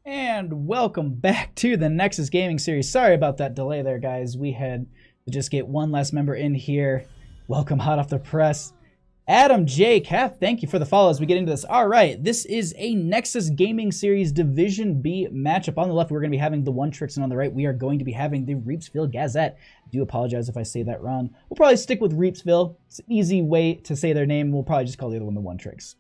And welcome back to the Nexus Gaming Series. Sorry about that delay there, guys. We had to just get one last member in here. Welcome hot off the press. Adam J. Kath, thank you for the follow as we get into this. All right, this is a Nexus Gaming Series Division B matchup. On the left, we're going to be having the One Tricks, and on the right, we are going to be having the Reepsville Gazette. I do apologize if I say that wrong. We'll probably stick with Reepsville. It's an easy way to say their name. We'll probably just call the other one the One Tricks.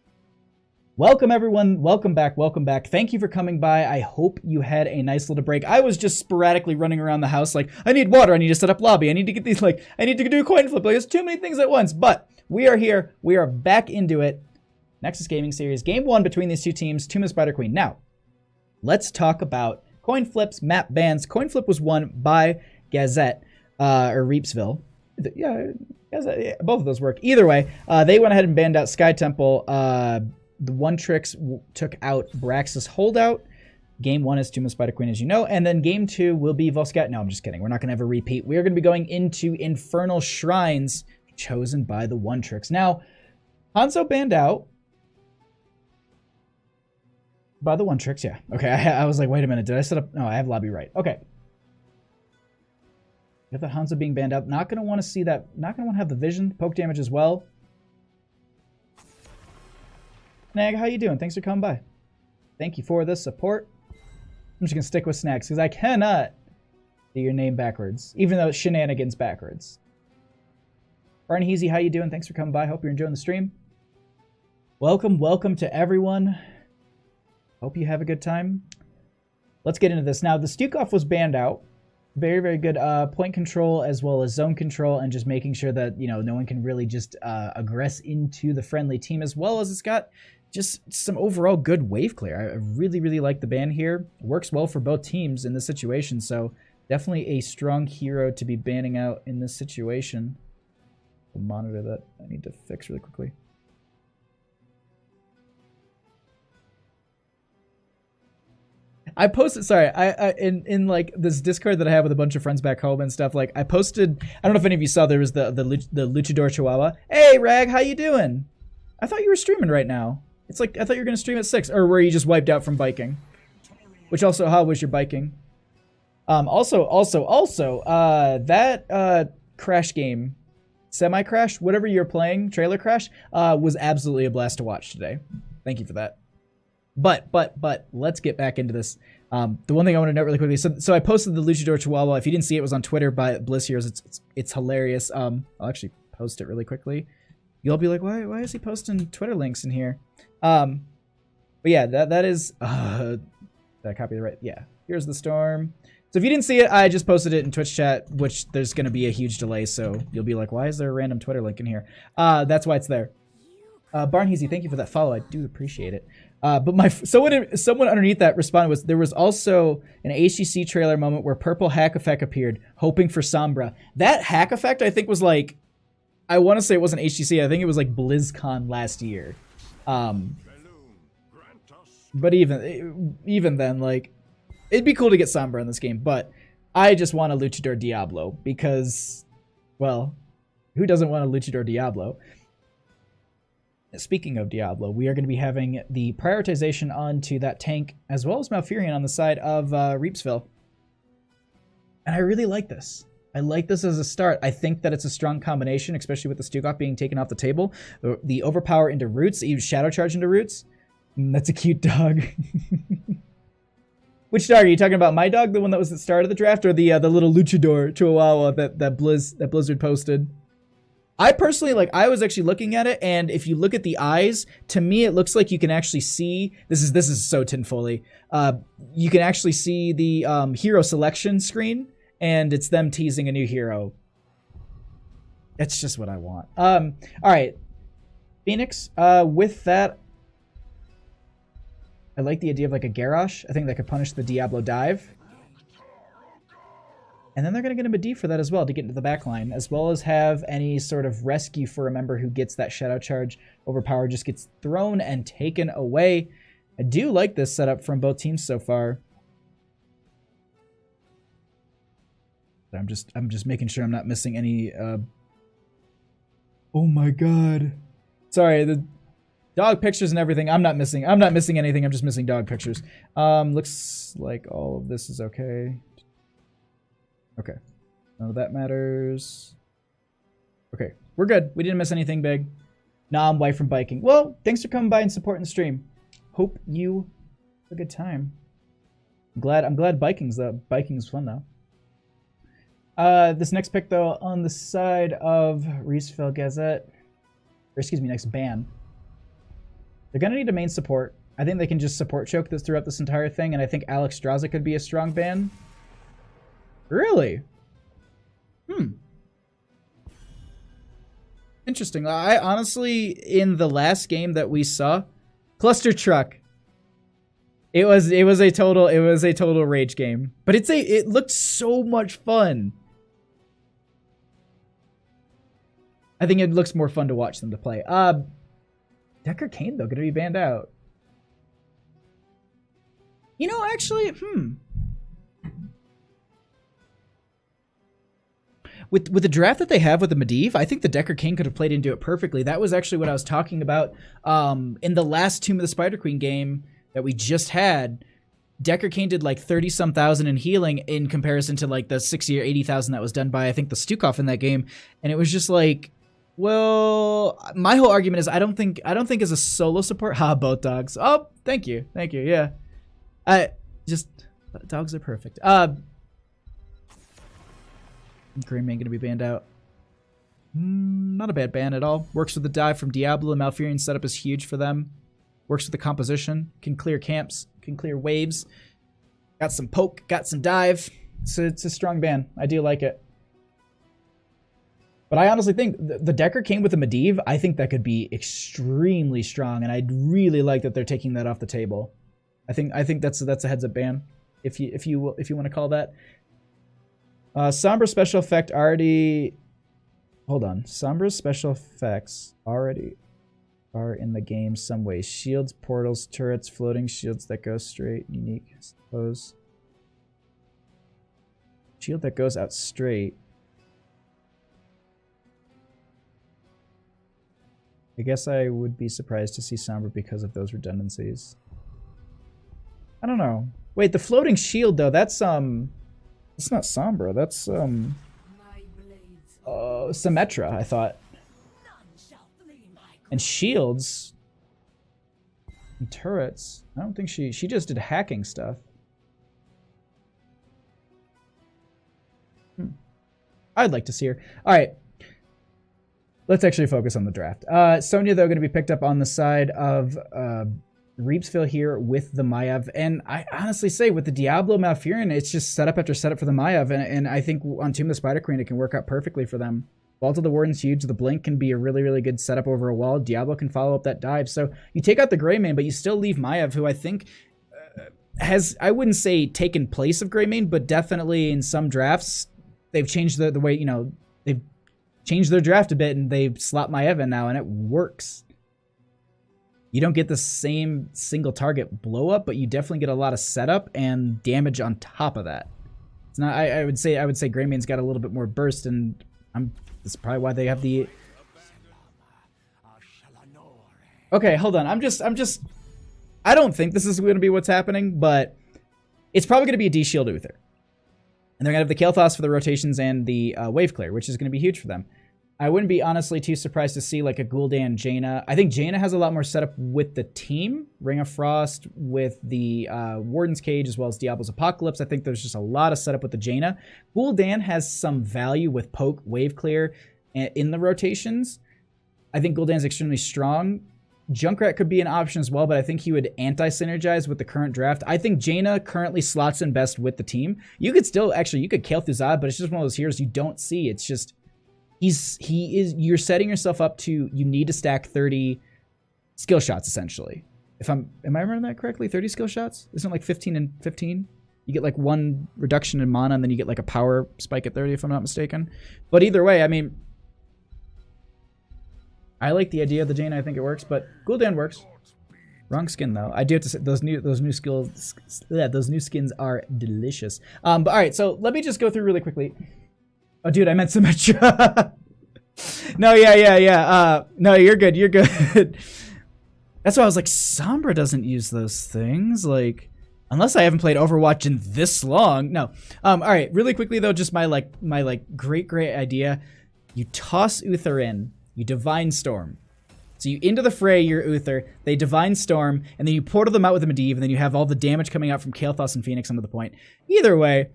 Welcome, everyone. Welcome back. Welcome back. Thank you for coming by. I hope you had a nice little break. I was just sporadically running around the house like, I need water. I need to set up lobby. I need to get these, like, I need to do a coin flip. Like, there's too many things at once. But we are here. We are back into it. Nexus Gaming Series. Game 1 between these two teams. Tomb of Spider Queen. Now, let's talk about coin flips, map bans. Coin flip was won by Gazette, or Reepsville. Yeah, Gazette, yeah, both of those work. Either way, they went ahead and banned out Sky Temple. The One Tricks took out Braxis Holdout. Game 1 is Tomb of Spider Queen, as you know. And then Game 2 will be Volscat. No, I'm just kidding. We're not going to have a repeat. We're going to be going into Infernal Shrines chosen by the One Tricks. Now, Hanzo banned out by the One Tricks. Yeah. Okay. I was like, wait a minute. Did I set up? No, I have lobby right. Okay. Got the Hanzo being banned out. Not going to want to see that. Not going to want to have the vision. Poke damage as well. Snag, how you doing? Thanks for coming by. Thank you for the support. I'm just going to stick with Snags because I cannot do your name backwards, even though it's shenanigans backwards. Barnheezy, how you doing? Thanks for coming by. Hope you're enjoying the stream. Welcome, welcome to everyone. Hope you have a good time. Let's get into this. Now, the Stukov was banned out. Very, very good point control as well as zone control and just making sure that, you know, no one can really just aggress into the friendly team, as well as it's got just some overall good wave clear. I really, really like the ban here. It works well for both teams in this situation, so definitely a strong hero to be banning out in this situation. We'll monitor that. I need to fix really quickly. I posted, sorry, I in like this Discord that I have with a bunch of friends back home and stuff, like I posted, I don't know if any of you saw, there was the Luchador Chihuahua. Hey Rag, how you doing? I thought you were streaming right now. It's like, I thought you were going to stream at 6, or were you just wiped out from biking? Which also, how was your biking? Also, that Crash game, Semi-Crash, whatever you're playing, Trailer Crash, was absolutely a blast to watch today. Thank you for that. But let's get back into this. The one thing I want to note really quickly, so I posted the Luchador Chihuahua. If you didn't see it, it was on Twitter by Bliss Heroes. It's hilarious. I'll actually post it really quickly. You'll be like, why is he posting Twitter links in here? But yeah, that is did I copy the right? Yeah. Here's the storm. So if you didn't see it, I just posted it in Twitch chat, which there's going to be a huge delay, so you'll be like, why is there a random Twitter link in here? That's why it's there. Barnheezy, thank you for that follow. I do appreciate it. But someone underneath that responded there was also an HGC trailer moment where purple hack effect appeared, hoping for Sombra. That hack effect, I think, was like, I want to say it wasn't HGC. I think it was like BlizzCon last year. But even then, like, it'd be cool to get Sombra in this game. But I just want a Luchador Diablo because, well, who doesn't want a Luchador Diablo? Speaking of Diablo, we are going to be having the prioritization onto that tank as well as Malfurion on the side of Reepsville. And I really like this. I like this as a start. I think that it's a strong combination, especially with the Stukov being taken off the table. The overpower into Roots, even Shadow Charge into Roots. That's a cute dog. Which dog? Are you talking about my dog, the one that was at the start of the draft, or the little Luchador Chihuahua that Blizzard posted? I personally, like, I was actually looking at it, and if you look at the eyes, to me it looks like you can actually see, this is so tinfoley, you can actually see the hero selection screen, and it's them teasing a new hero. That's just what I want. Alright, Phoenix, with that, I like the idea of like a Garrosh. I think that could punish the Diablo dive. And then they're going to get him a D for that as well to get into the back line, as well as have any sort of rescue for a member who gets that Shadow Charge. Overpower just gets thrown and taken away. I do like this setup from both teams so far. I'm just making sure I'm not missing any. Oh my god! Sorry, Dog pictures and everything. I'm not missing anything. I'm just missing dog pictures. Looks like all of this is okay. Okay. None of that matters. Okay. We're good. We didn't miss anything big. Nah, I'm white from biking. Well, thanks for coming by and supporting the stream. Hope you have a good time. I'm glad biking's fun though. This next pick though, on the side of Reepsville Gazette, or excuse me, next ban. They're gonna need a main support. I think they can just support choke this throughout this entire thing, and I think Alex Straza could be a strong ban. Really? Interesting. I honestly, in the last game that we saw, Cluster Truck. It was a total rage game, but it looked so much fun. I think it looks more fun to watch than to play. Decker Kane though gonna be banned out. You know, actually, With the draft that they have with the Medivh, I think the Decker King could have played into it perfectly. That was actually what I was talking about in the last Tomb of the Spider Queen game that we just had. Decker King did like 30-some thousand in healing in comparison to like the 60 or 80,000 that was done by, I think, the Stukov in that game. And it was just like, well, my whole argument is I don't think as a solo support, both dogs. Oh, thank you. Yeah. Dogs are perfect. Greymane gonna be banned out. Not a bad ban at all. Works with the dive from Diablo. Malfurion setup is huge for them. Works with the composition. Can clear camps. Can clear waves. Got some poke. Got some dive. It's a strong ban. I do like it. But I honestly think the Decker King with the Medivh, I think that could be extremely strong, and I'd really like that they're taking that off the table. I think that's a heads up ban, if you want to call that. Sombra special effect already. Hold on. Sombra's special effects already are in the game some way. Shields, portals, turrets, floating shields that go straight. Unique, I suppose. Shield that goes out straight. I guess I would be surprised to see Sombra because of those redundancies. I don't know. Wait, the floating shield though, that's it's not Sombra, that's Symmetra, I thought. And shields and turrets. I don't think she just did hacking stuff. I'd like to see her. Alright. Let's actually focus on the draft. Sonya, though, going to be picked up on the side of Reepsville here with the Maiev. And I honestly say, with the Diablo Malfurion, it's just setup after setup for the Maiev. And I think on Tomb of the Spider Queen, it can work out perfectly for them. Vault of the Warden's huge. The Blink can be a really, really good setup over a wall. Diablo can follow up that dive. So you take out the Greymane, but you still leave Maiev, who I think has, I wouldn't say taken place of Greymane, but definitely in some drafts, they've changed the way, you know, they've changed their draft a bit and they've slapped Maiev in now, and it works. You don't get the same single target blow up, but you definitely get a lot of setup and damage on top of that. It's not, I would say Greymane's got a little bit more burst, and that's probably why they have the. Okay, hold on. I don't think this is going to be what's happening, but it's probably going to be a D Shield Uther. And they're going to have the Kael'thas for the rotations and the Wave Clear, which is going to be huge for them. I wouldn't be honestly too surprised to see like a Gul'dan Jaina. I think Jaina has a lot more setup with the team. Ring of Frost with the Warden's Cage as well as Diablo's Apocalypse. I think there's just a lot of setup with the Jaina. Gul'dan has some value with Poke, Wave Clear in the rotations. I think Gul'dan's extremely strong. Junkrat could be an option as well, but I think he would anti-synergize with the current draft. I think Jaina currently slots in best with the team. You could still, actually, you could Kael through Zod, but it's just one of those heroes you don't see. It's just, you're setting yourself up to, you need to stack 30 skill shots, essentially. Am I remembering that correctly? 30 skill shots? Isn't it like 15 and 15? You get like one reduction in mana, and then you get like a power spike at 30, if I'm not mistaken. But either way, I mean, I like the idea of the Jaina. I think it works, but Gul'dan works. Wrong skin though. I do have to say those new skins are delicious. But all right, so let me just go through really quickly. Oh, dude, I meant Symmetra. No, yeah. No, you're good. You're good. That's why I was like, Sombra doesn't use those things. Like, unless I haven't played Overwatch in this long. No. All right. Really quickly though, just my great idea. You toss Uther in. You Divine Storm. So you into the fray, your Uther. They Divine Storm, and then you portal them out with a Medivh, and then you have all the damage coming out from Kael'thas and Phoenix under the point. Either way,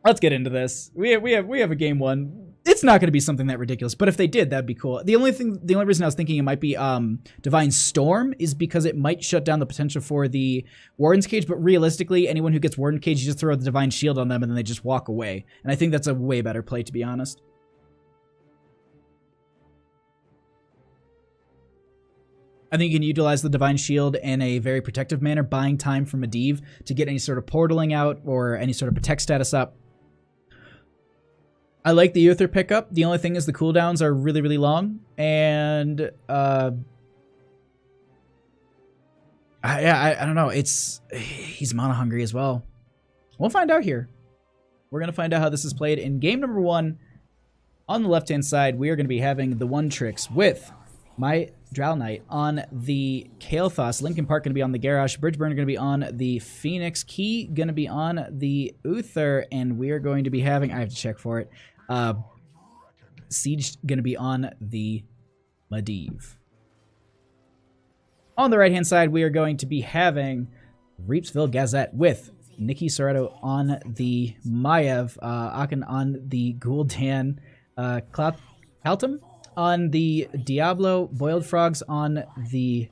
let's get into this. We have a game one. It's not going to be something that ridiculous, but if they did, that'd be cool. The only reason I was thinking it might be Divine Storm is because it might shut down the potential for the Warden's Cage, but realistically, anyone who gets Warden's Cage, you just throw the Divine Shield on them, and then they just walk away. And I think that's a way better play, to be honest. I think you can utilize the Divine Shield in a very protective manner, buying time from Medivh to get any sort of portaling out or any sort of protect status up. I like the Uther pickup. The only thing is the cooldowns are really, really long. And, I don't know. He's mana hungry as well. We'll find out here. We're going to find out how this is played. In game number 1, on the left-hand side, we are going to be having the one tricks with my Drow Knight on the Kael'thas. Linkin Park going to be on the Garrosh. Bridgeburn going to be on the Phoenix. Key going to be on the Uther. And we are going to be having... I have to check for it. Siege going to be on the Medivh. On the right-hand side, we are going to be having Reepsville Gazette with Nikki Soretto on the Maiev, Akin on the Gul'dan, Kaltum on the Diablo, Boiled Frogs on the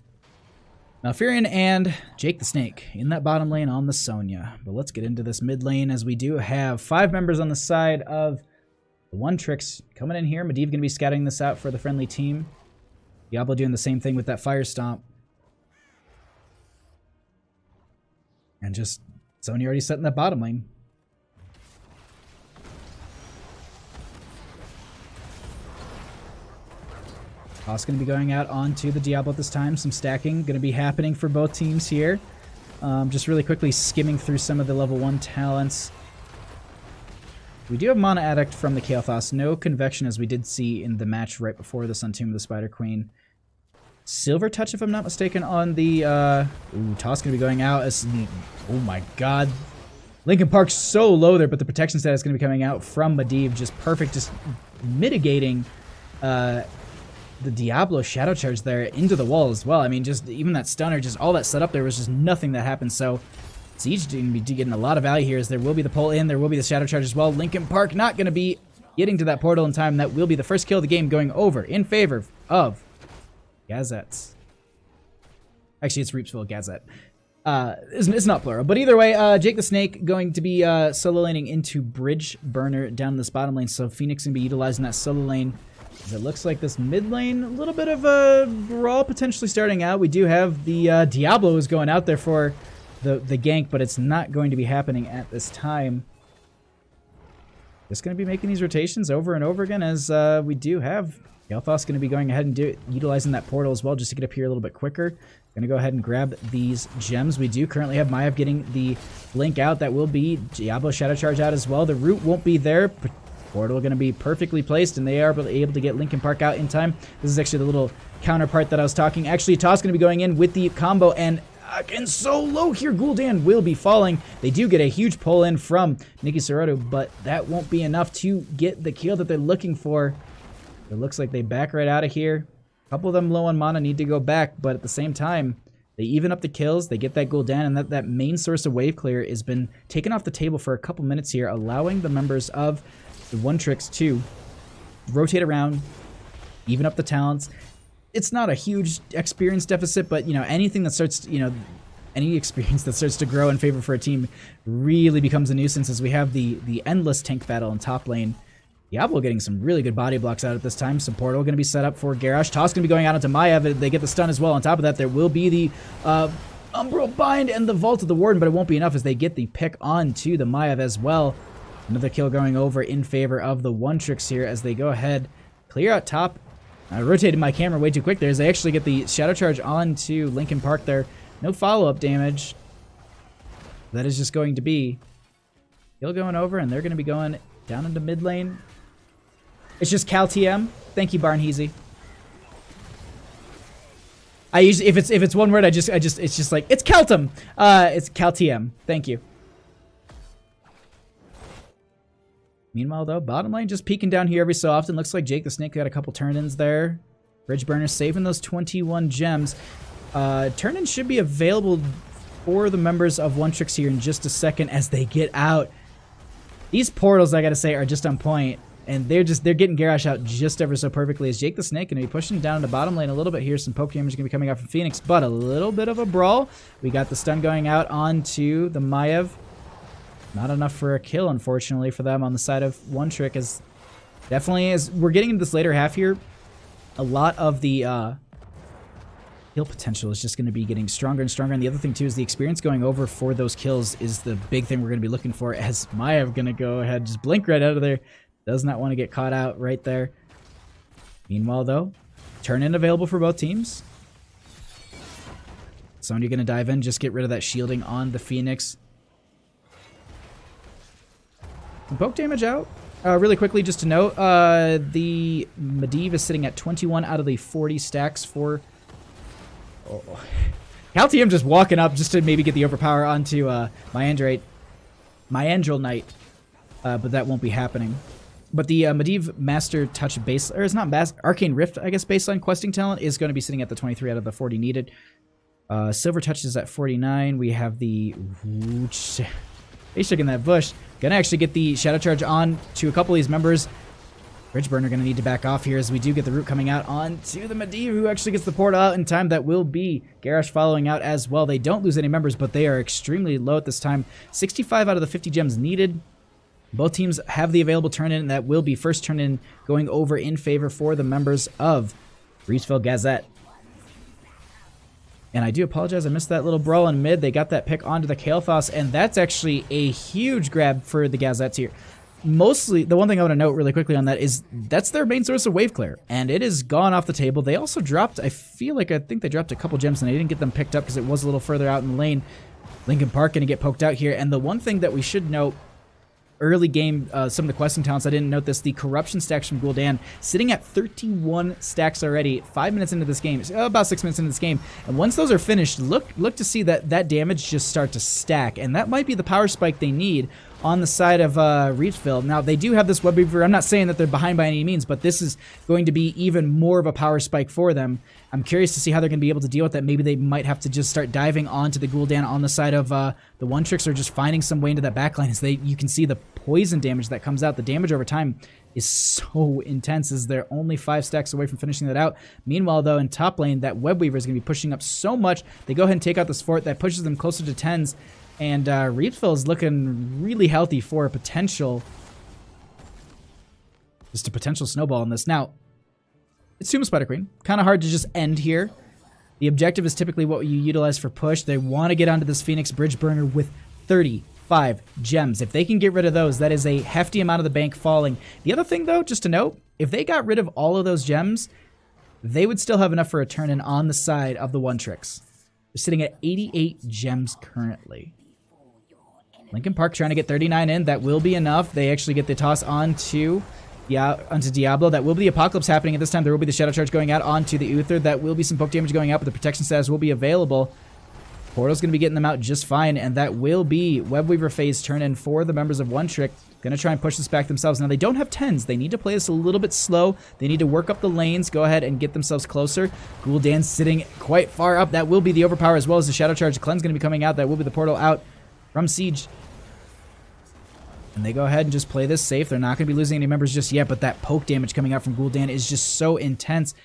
Malfurion, and Jake the Snake in that bottom lane on the Sonya. But let's get into this mid lane, as we do have 5 members on the side of the One Tricks coming in here. Medivh going to be scouting this out for the friendly team. Diablo doing the same thing with that Fire Stomp. And just Sonya already set in that bottom lane. Toss going to be going out onto the Diablo at this time. Some stacking going to be happening for both teams here. Just really quickly skimming through some of the level 1 talents. We do have Mana Addict from the Kael'thas. No Convection, as we did see in the match right before this on Tomb of the Spider Queen. Silver Touch, if I'm not mistaken, on the... Toss going to be going out as... Oh my god. Linkin Park's so low there, but the protection status is going to be coming out from Medivh. Just perfect, just mitigating the Diablo Shadow Charge there into the wall as well. I mean, just even that stunner, just all that setup there was just nothing that happened. So Siege going to be getting a lot of value here, as there will be the pull in, there will be the Shadow Charge as well. Linkin Park not going to be getting to that portal in time. That will be the first kill of the game, going over in favor of Gazettes. Actually, it's Reepsville Gazette. It's not plural, but either way, Jake the Snake going to be solo laning into Bridge Burner down this bottom lane. So Phoenix going to be utilizing that solo lane. As it looks like this mid lane, a little bit of a brawl potentially starting out. We do have the Diablo is going out there for the gank, but it's not going to be happening at this time. Just going to be making these rotations over and over again, as we do have Kael'thas going to be going ahead and utilizing that portal as well, just to get up here a little bit quicker. Going to go ahead and grab these gems. We do currently have Maiev getting the blink out. That will be Diablo Shadow Charge out as well. The root won't be there. Portal going to be perfectly placed, and they are able to get Linkin Park out in time. This is actually the little counterpart that I was talking. Actually, Toss going to be going in with the combo, and again, so low here. Gul'dan will be falling. They do get a huge pull in from Nikki Soretto, but that won't be enough to get the kill that they're looking for. It looks like they back right out of here. A couple of them low on mana need to go back, but at the same time, they even up the kills. They get that Gul'dan, and that main source of wave clear has been taken off the table for a couple minutes here, allowing the members of the One Tricks to rotate around, even up the talents. It's not a huge experience deficit, but, you know, anything that starts, any experience that starts to grow in favor for a team really becomes a nuisance, as we have the endless tank battle in top lane. Diablo getting some really good body blocks out at this time. Some portal going to be set up for Garrosh. Toss going to be going out into Maiev. They get the stun as well. On top of that, there will be the Umbral Bind and the Vault of the Warden, but it won't be enough, as they get the pick on to the Maiev as well. Another kill going over in favor of the One Tricks here, as they go ahead, clear out top. I rotated my camera way too quick there, as they actually get the Shadow Charge onto Linkin Park there. No follow-up damage. That is just going to be kill going over, and they're going to be going down into mid lane. It's just Cal TM. Thank you, Barnheezy. I usually, if it's one word, it's just like, it's Keltum. It's Caltium. Thank you. Meanwhile, though, bottom lane just peeking down here every so often. Looks like Jake the Snake got a couple turn-ins there. Bridge Burner saving those 21 gems. Turn-in should be available for the members of One Tricks here in just a second as they get out. These portals, I gotta say, are just on point. And they're getting Garrosh out just ever so perfectly as Jake the Snake going to be pushing down the bottom lane a little bit here. Some poke damage going to be coming out from Phoenix, but a little bit of a brawl. We got the stun going out onto the Maiev. Not enough for a kill, unfortunately, for them on the side of One Trick. As definitely, as we're getting into this later half here, a lot of the kill potential is just going to be getting stronger and stronger. And the other thing, too, is the experience going over for those kills is the big thing we're going to be looking for. As Maiev going to go ahead, just blink right out of there. Does not want to get caught out right there. Meanwhile, though, turn-in available for both teams. Sonya going to dive in, just get rid of that shielding on the Phoenix. Poke damage out. Really quickly, just to note, the Medivh is sitting at 21 out of the 40 stacks for... Oh. Caltium just walking up just to maybe get the overpower onto Myandral Knight. But that won't be happening. But the Medivh Master Touch base... Or it's not Arcane Rift, I guess, baseline questing talent is going to be sitting at the 23 out of the 40 needed. Silver Touch is at 49. We have the... He's sticking that bush. Gonna actually get the Shadow Charge on to a couple of these members. Bridge Burner gonna need to back off here as we do get the root coming out onto the Medivh, who actually gets the portal out in time. That will be Garrosh following out as well. They don't lose any members, but they are extremely low at this time. 65 out of the 50 gems needed. Both teams have the available turn-in, and that will be first turn-in going over in favor for the members of Reepsville Gazette. And I do apologize, I missed that little brawl in mid. They got that pick onto the Kael'thas, and that's actually a huge grab for the Gazettes here. Mostly, the one thing I want to note really quickly on that is that's their main source of wave clear, and it is gone off the table. They also dropped, I think they dropped a couple gems, and they didn't get them picked up because it was a little further out in the lane. Linkin Park going to get poked out here, and the one thing that we should note, early game, some of the questing talents, I didn't note this, the corruption stacks from Gul'dan sitting at 31 stacks already, 5 minutes into this game, about 6 minutes into this game, and once those are finished, look to see that damage just start to stack, and that might be the power spike they need on the side of Reepsville. Now, they do have this Web Weaver. I'm not saying that they're behind by any means, but this is going to be even more of a power spike for them. I'm curious to see how they're going to be able to deal with that. Maybe they might have to just start diving onto the Gul'dan on the side of the One Tricks, or just finding some way into that backline. As you can see the poison damage that comes out. The damage over time is so intense as they're only 5 stacks away from finishing that out. Meanwhile, though, in top lane, that Web Weaver is going to be pushing up so much. They go ahead and take out this fort. That pushes them closer to 10s. And Reepsville is looking really healthy for a potential... Just a potential snowball in this. Now, it's Tomb Spider Queen. Kind of hard to just end here. The objective is typically what you utilize for push. They want to get onto this Phoenix Bridge Burner with 35 gems. If they can get rid of those, that is a hefty amount of the bank falling. The other thing, though, just to note, if they got rid of all of those gems, they would still have enough for a turn-in on the side of the One Tricks. They're sitting at 88 gems currently. Linkin Park trying to get 39 in. That will be enough. They actually get the toss onto Diablo. That will be the Apocalypse happening at this time. There will be the Shadow Charge going out onto the Uther. That will be some poke damage going out, but the protection status will be available. Portal's going to be getting them out just fine, and that will be Web Weaver phase turn-in for the members of One Trick. Going to try and push this back themselves. Now, they don't have 10s. They need to play this a little bit slow. They need to work up the lanes, go ahead and get themselves closer. Gul'dan sitting quite far up. That will be the overpower as well as the Shadow Charge. Cleanse going to be coming out. That will be the portal out from Siege. And they go ahead and just play this safe. They're not going to be losing any members just yet, but that poke damage coming out from Gul'dan is just so intense.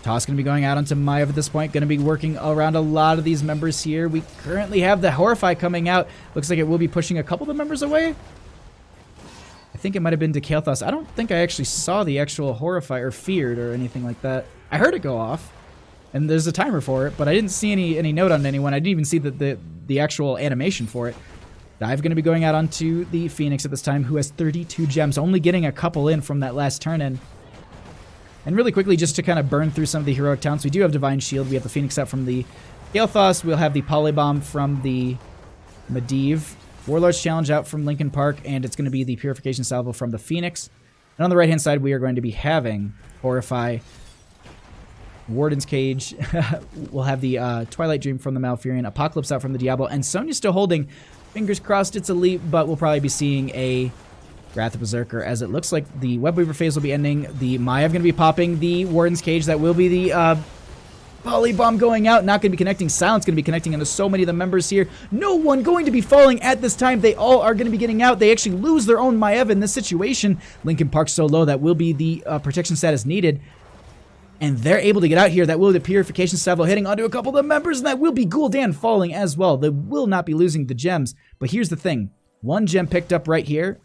Toss going to be going out onto Maiev at this point. Going to be working around a lot of these members here. We currently have the Horrify coming out. Looks like it will be pushing a couple of the members away. I think it might have been to Kael'thas. I don't think I actually saw the actual Horrify or Feared or anything like that. I heard it go off, and there's a timer for it, but I didn't see any note on anyone. I didn't even see the actual animation for it. Dive going to be going out onto the Phoenix at this time, who has 32 gems, only getting a couple in from that last turn-in. And really quickly, just to kind of burn through some of the heroic talents, we do have Divine Shield. We have the Phoenix out from the Kael'thas. We'll have the Polybomb from the Medivh. Warlord's Challenge out from Linkin Park, and it's going to be the Purification Salvo from the Phoenix. And on the right-hand side, we are going to be having Horrify, Warden's Cage. We'll have the Twilight Dream from the Malfurion, Apocalypse out from the Diablo, and Sonya's still holding. Fingers crossed it's elite, but we'll probably be seeing a Wrath of Berserker, as it looks like the Webweaver phase will be ending. The Maiev going to be popping. The Warden's Cage, that will be the Polybomb going out. Not going to be connecting. Silence going to be connecting into so many of the members here. No one going to be falling at this time. They all are going to be getting out. They actually lose their own Maiev in this situation. Linkin Park so low, that will be the protection status needed. And they're able to get out here. That will be the Purification Salvo hitting onto a couple of the members, and that will be Gul'dan falling as well. They will not be losing the gems. But here's the thing. One gem picked up right here.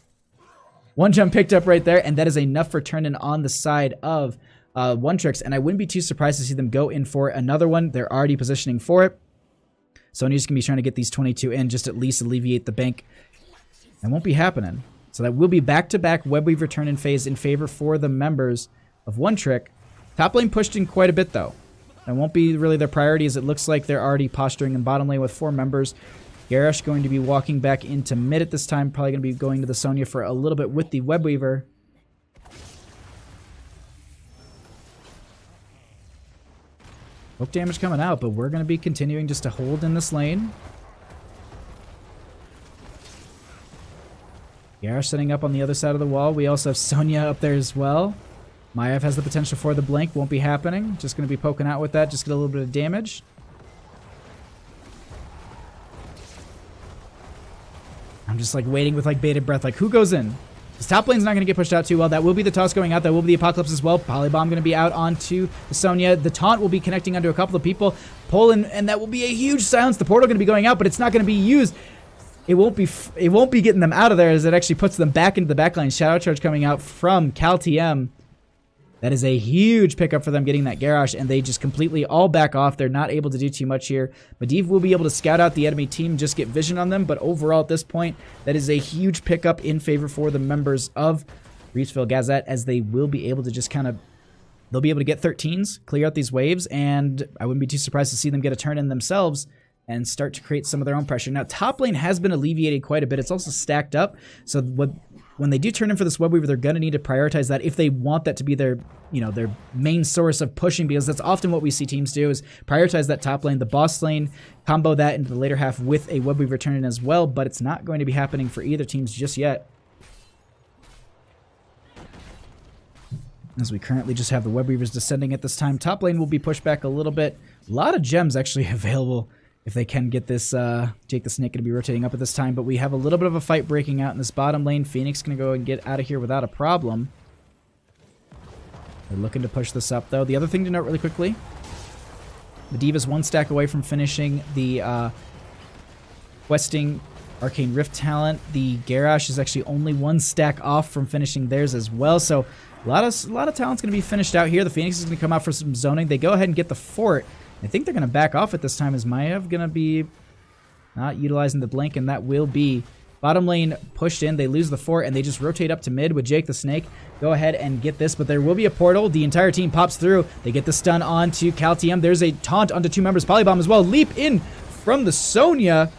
One gem picked up right there, and that is enough for turning on the side of One Tricks. And I wouldn't be too surprised to see them go in for another one. They're already positioning for it. Sonya's going to be trying to get these 22 in, just at least alleviate the bank. That won't be happening. So that will be back-to-back Webweaver turn-in phase in favor for the members of One Trick. Top lane pushed in quite a bit, though. That won't be really their priority, as it looks like they're already posturing in bottom lane with 4 members. Garrosh going to be walking back into mid at this time. Probably going to be going to the Sonya for a little bit with the Webweaver. Poke damage coming out, but we're going to be continuing just to hold in this lane. Garrosh setting up on the other side of the wall. We also have Sonya up there as well. Maiev has the potential for the blink. Won't be happening. Just going to be poking out with that. Just get a little bit of damage. I'm just like waiting with like bated breath. Like, who goes in? This top lane's not going to get pushed out too well. That will be the toss going out. That will be the Apocalypse as well. Polybomb going to be out onto the Sonya. The taunt will be connecting onto a couple of people. Pull in, and that will be a huge silence. The portal going to be going out, but it's not going to be used. It won't be getting them out of there, as it actually puts them back into the backline. Shadow Charge coming out from CalTM. That is a huge pickup for them getting that Garrosh, and they just completely all back off. They're not able to do too much here. Medivh will be able to scout out the enemy team, just get vision on them, but overall at this point, that is a huge pickup in favor for the members of Reepsville Gazette, as they will be able to just kind of, they'll be able to get 13s, clear out these waves, and I wouldn't be too surprised to see them get a turn in themselves and start to create some of their own pressure. Now, top lane has been alleviated quite a bit. It's also stacked up, so when they do turn in for this Webweaver, they're going to need to prioritize that if they want that to be their, their main source of pushing, because that's often what we see teams do, is prioritize that top lane. The boss lane, combo that into the later half with a Webweaver turn in as well, but it's not going to be happening for either teams just yet, as we currently just have the Webweavers descending at this time. Top lane will be pushed back a little bit. A lot of gems actually available if they can get this. Jake the Snake going to be rotating up at this time, but we have a little bit of a fight breaking out in this bottom lane. Phoenix going to go and get out of here without a problem. They're looking to push this up, though. The other thing to note really quickly, the Diva's 1 stack away from finishing the questing Arcane Rift talent. The Garrosh is actually only 1 stack off from finishing theirs as well, so a lot of talent's going to be finished out here. The Phoenix is going to come out for some zoning. They go ahead and get the fort. I think they're going to back off at this time, as Maiev going to be not utilizing the blink, and that will be bottom lane pushed in. They lose the fort, and they just rotate up to mid with Jake the Snake. Go ahead and get this, but there will be a portal. The entire team pops through. They get the stun onto CalTM. There's a taunt onto 2 members. Polybomb as well. Leap in from the Sonya,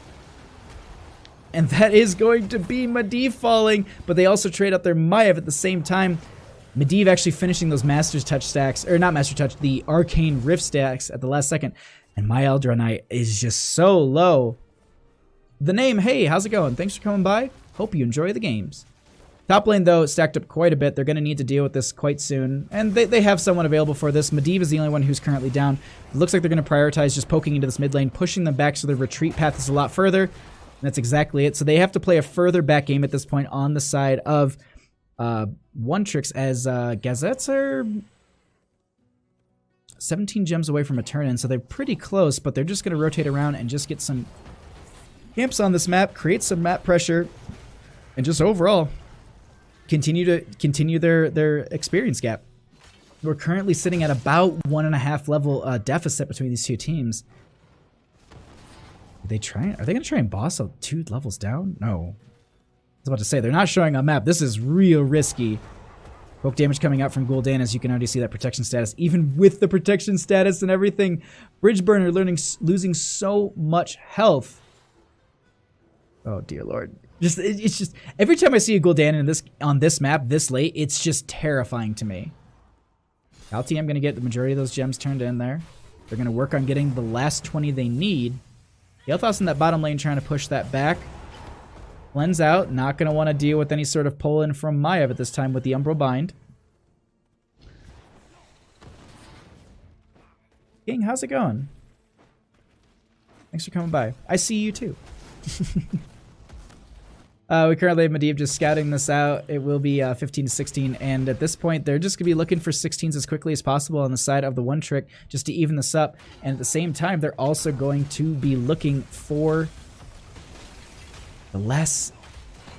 and that is going to be Medivh falling, but they also trade up their Maiev at the same time. Medivh actually finishing those Master's Touch stacks, or not Master Touch, the Arcane Rift stacks at the last second. And my Eldrazi is just so low. The name, hey, how's it going? Thanks for coming by. Hope you enjoy the games. Top lane, though, stacked up quite a bit. They're going to need to deal with this quite soon. And they have someone available for this. Medivh is the only one who's currently down. It looks like they're going to prioritize just poking into this mid lane, pushing them back so their retreat path is a lot further. And that's exactly it. So they have to play a further back game at this point on the side of One Tricks, as Gazettes are 17 gems away from a turn-in, so they're pretty close, but they're just going to rotate around and just get some camps on this map, create some map pressure, and just overall continue their experience gap. We're currently sitting at about 1.5 level deficit between these two teams. Are they going to try and boss out 2 levels down? No. I was about to say, they're not showing a map. This is real risky. Poke damage coming out from Gul'dan, as you can already see that protection status. Even with the protection status and everything, Bridge Burner losing so much health. Oh, dear Lord. It's just every time I see a Gul'dan on this map this late, it's just terrifying to me. Cal TM gonna get the majority of those gems turned in there. They're gonna work on getting the last 20 they need. Kael'thas in that bottom lane trying to push that back. Lens out, not gonna want to deal with any sort of pull in from Maiev at this time with the Umbral Bind. King, how's it going? Thanks for coming by. I see you too. We currently have Medivh just scouting this out. It will be 15 to 16, and at this point, they're just going to be looking for 16s as quickly as possible on the side of the one trick, just to even this up. And at the same time, they're also going to be looking for the last,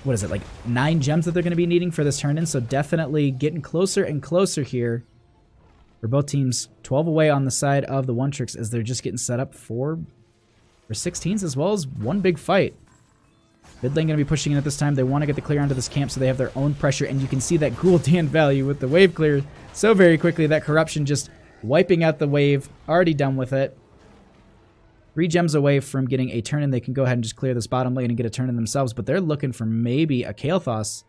what is it, like 9 gems that they're going to be needing for this turn-in. So definitely getting closer and closer here for both teams. 12 away on the side of the one tricks as they're just getting set up for 16s as well as one big fight. Mid lane going to be pushing in at this time. They want to get the clear onto this camp so they have their own pressure. And you can see that Gul'dan value with the wave clear so very quickly. That corruption just wiping out the wave. Already done with it. 3 gems away from getting a turn in. They can go ahead and just clear this bottom lane and get a turn in themselves. But they're looking for maybe a Kael'thas.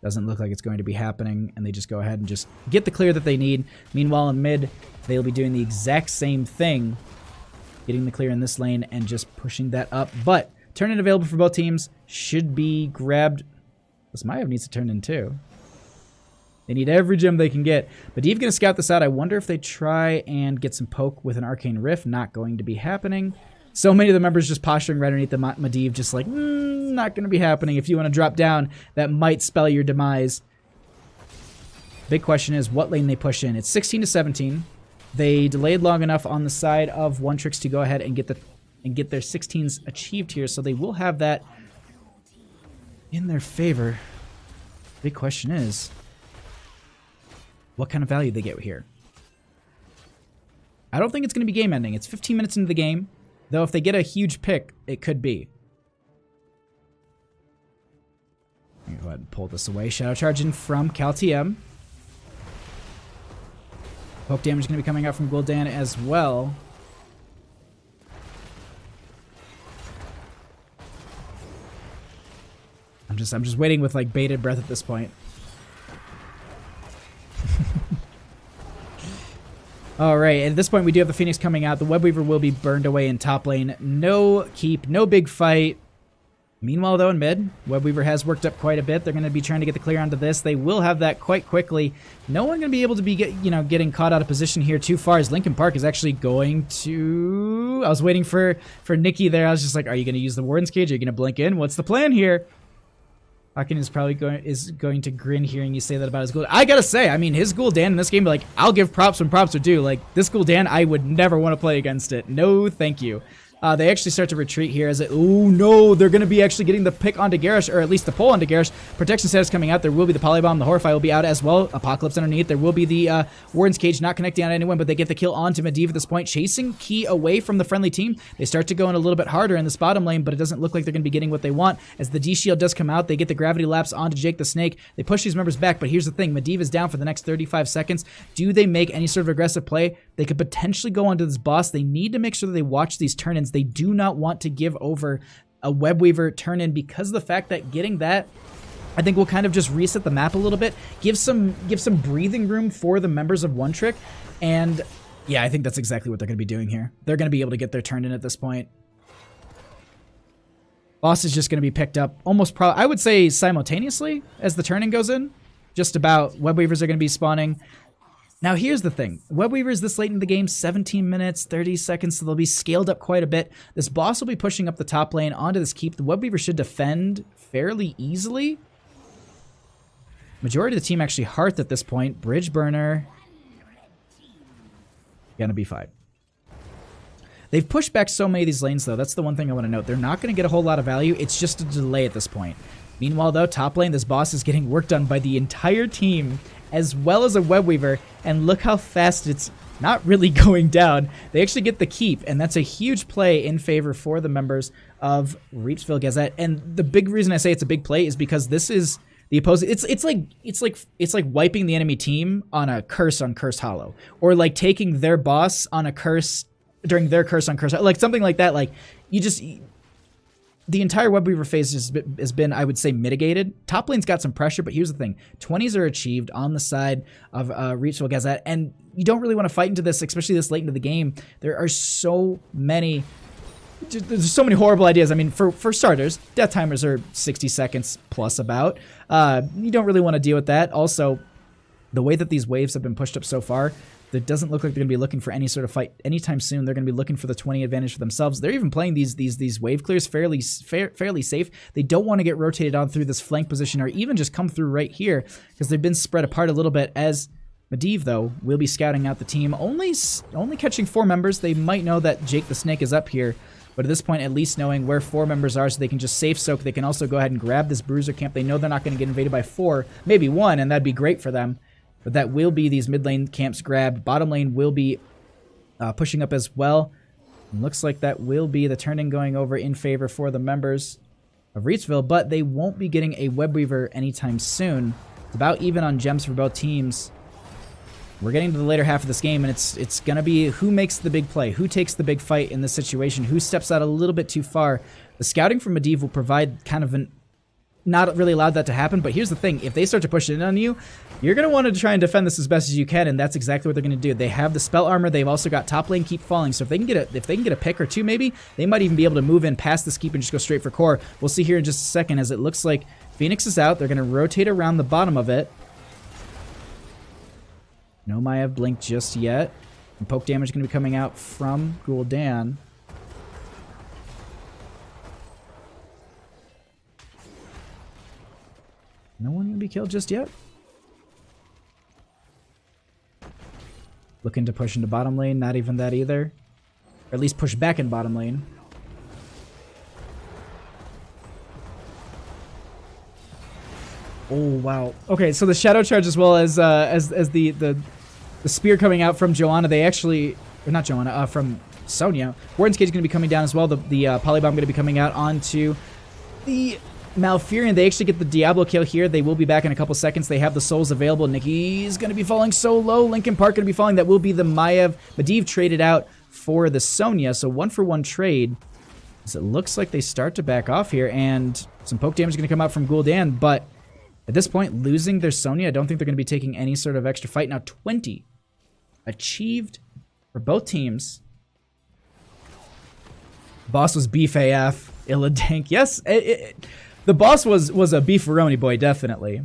Doesn't look like it's going to be happening. And they just go ahead and just get the clear that they need. Meanwhile in mid, they'll be doing the exact same thing. Getting the clear in this lane and just pushing that up. But turn-in available for both teams. Should be grabbed. This Maiev needs to turn in too. They need every gem they can get. But Medivh going to scout this out. I wonder if they try and get some poke with an Arcane Rift. Not going to be happening. So many of the members just posturing right underneath the Medivh. Just like, not going to be happening. If you want to drop down, that might spell your demise. Big question is what lane they push in. It's 16 to 17. They delayed long enough on the side of one tricks to go ahead and get their 16s achieved here, so they will have that in their favor. Big question is, what kind of value they get here? I don't think it's going to be game ending. It's 15 minutes into the game, though if they get a huge pick, it could be. I'm going to go ahead and pull this away. Shadow Charge in from Cal TM. Poke damage is going to be coming out from Gul'dan as well. I'm just waiting with like bated breath at this point. All right, at this point we do have the Phoenix coming out. The Webweaver will be burned away in top lane. No keep, no big fight. Meanwhile, though, in mid, Webweaver has worked up quite a bit. They're going to be trying to get the clear onto this. They will have that quite quickly. No one going to be able to be getting caught out of position here too far, as Linkin Park is actually going to... I was waiting for Nikki there. I was just like, are you going to use the Warden's Cage? Are you going to blink in? What's the plan here? Haken is probably going to grin hearing you say that about his Gul'dan. I gotta say, I mean, his Gul'dan in this game, like, I'll give props when props are due. Like, this Gul'dan, I would never want to play against it. No, thank you. They actually start to retreat here as it... Oh, no. They're going to be actually getting the pick onto Garrosh, or at least the pull onto Garrosh. Protection status coming out. There will be the Polybomb. The Horrify will be out as well. Apocalypse underneath. There will be the Warden's Cage not connecting on anyone, but they get the kill onto Medivh at this point. Chasing Key away from the friendly team. They start to go in a little bit harder in this bottom lane, but it doesn't look like they're going to be getting what they want. As the D-Shield does come out, they get the Gravity Lapse onto Jake the Snake. They push these members back, but here's the thing. Medivh is down for the next 35 seconds. Do they make any sort of aggressive play? They could potentially go onto this boss. They need to make sure that they watch these turn-ins. They do not want to give over a Webweaver turn-in because of the fact that getting that, I think, will kind of just reset the map a little bit, give some breathing room for the members of One Trick, and yeah, I think that's exactly what they're going to be doing here. They're going to be able to get their turn-in at this point. Boss is just going to be picked up almost I would say simultaneously as the turn-in goes in. Just about. Webweavers are going to be spawning. Now, here's the thing. Webweavers this late in the game, 17 minutes, 30 seconds, so they'll be scaled up quite a bit. This boss will be pushing up the top lane onto this keep. The Webweaver should defend fairly easily. Majority of the team actually Hearth at this point. Bridge Burner. Gonna be fine. They've pushed back so many of these lanes, though. That's the one thing I want to note. They're not going to get a whole lot of value. It's just a delay at this point. Meanwhile, though, top lane, this boss is getting worked on by the entire team, as well as a Webweaver, and look how fast it's not really going down. They actually get the keep, and that's a huge play in favor for the members of Reepsville Gazette. And the big reason I say it's a big play is because this is the opposing. It's like wiping the enemy team on a curse on Cursed Hollow, or like taking their boss on a curse during their curse on Curse, like something like that. Like you just the entire web weaver phase has been, I would say, mitigated. Top lane's got some pressure, but here's the thing. 20s are achieved on the side of Reepsville Gazette, and you don't really want to fight into this, especially this late into the game. There are so many... There's so many horrible ideas. I mean, for starters, death timers are 60 seconds plus about. You don't really want to deal with that. Also, the way that these waves have been pushed up so far, it doesn't look like they're going to be looking for any sort of fight anytime soon. They're going to be looking for the 20 advantage for themselves. They're even playing these wave clears fairly safe. They don't want to get rotated on through this flank position or even just come through right here because they've been spread apart a little bit. As Medivh, though, will be scouting out the team. Only catching 4 members. They might know that Jake the Snake is up here. But at this point, at least knowing where 4 members are so they can just safe soak, they can also go ahead and grab this bruiser camp. They know they're not going to get invaded by 4, maybe 1, and that'd be great for them. But that will be these mid lane camps grabbed. Bottom lane will be pushing up as well. And looks like that will be the turning going over in favor for the members of Reepsville, but they won't be getting a web weaver anytime soon. It's about even on gems for both teams. We're getting to the later half of this game, and it's going to be who makes the big play, who takes the big fight in this situation, who steps out a little bit too far. The scouting from Medivh will provide kind of not really allowed that to happen, but here's the thing. If they start to push it in on you, you're going to want to try and defend this as best as you can, and that's exactly what they're going to do. They have the spell armor. They've also got top lane keep falling, so if they can get a pick or 2 maybe, they might even be able to move in past this keep and just go straight for core. We'll see here in just a second as it looks like Phoenix is out. They're going to rotate around the bottom of it. No Maiev blink just yet. And poke damage is going to be coming out from Gul'dan. No one going to be killed just yet. Looking to push into bottom lane. Not even that either. Or at least push back in bottom lane. Oh, wow. Okay, so the Shadow Charge as well as the spear coming out from Joanna, they actually... Or not Joanna, from Sonya. Warden's Cage is going to be coming down as well. The Polybomb going to be coming out onto the Malfurion. They actually get the Diablo kill here. They will be back in a couple seconds. They have the souls available. Nikki's going to be falling so low. Linkin Park going to be falling. That will be the Maiev. Medivh traded out for the Sonya, so 1-for-1 trade. As it looks like they start to back off here, and some poke damage is going to come out from Gul'dan, but at this point, losing their Sonya, I don't think they're going to be taking any sort of extra fight. Now, 20 achieved for both teams. Boss was beef AF. Illidank. Yes, the boss was a beefaroni boy, definitely.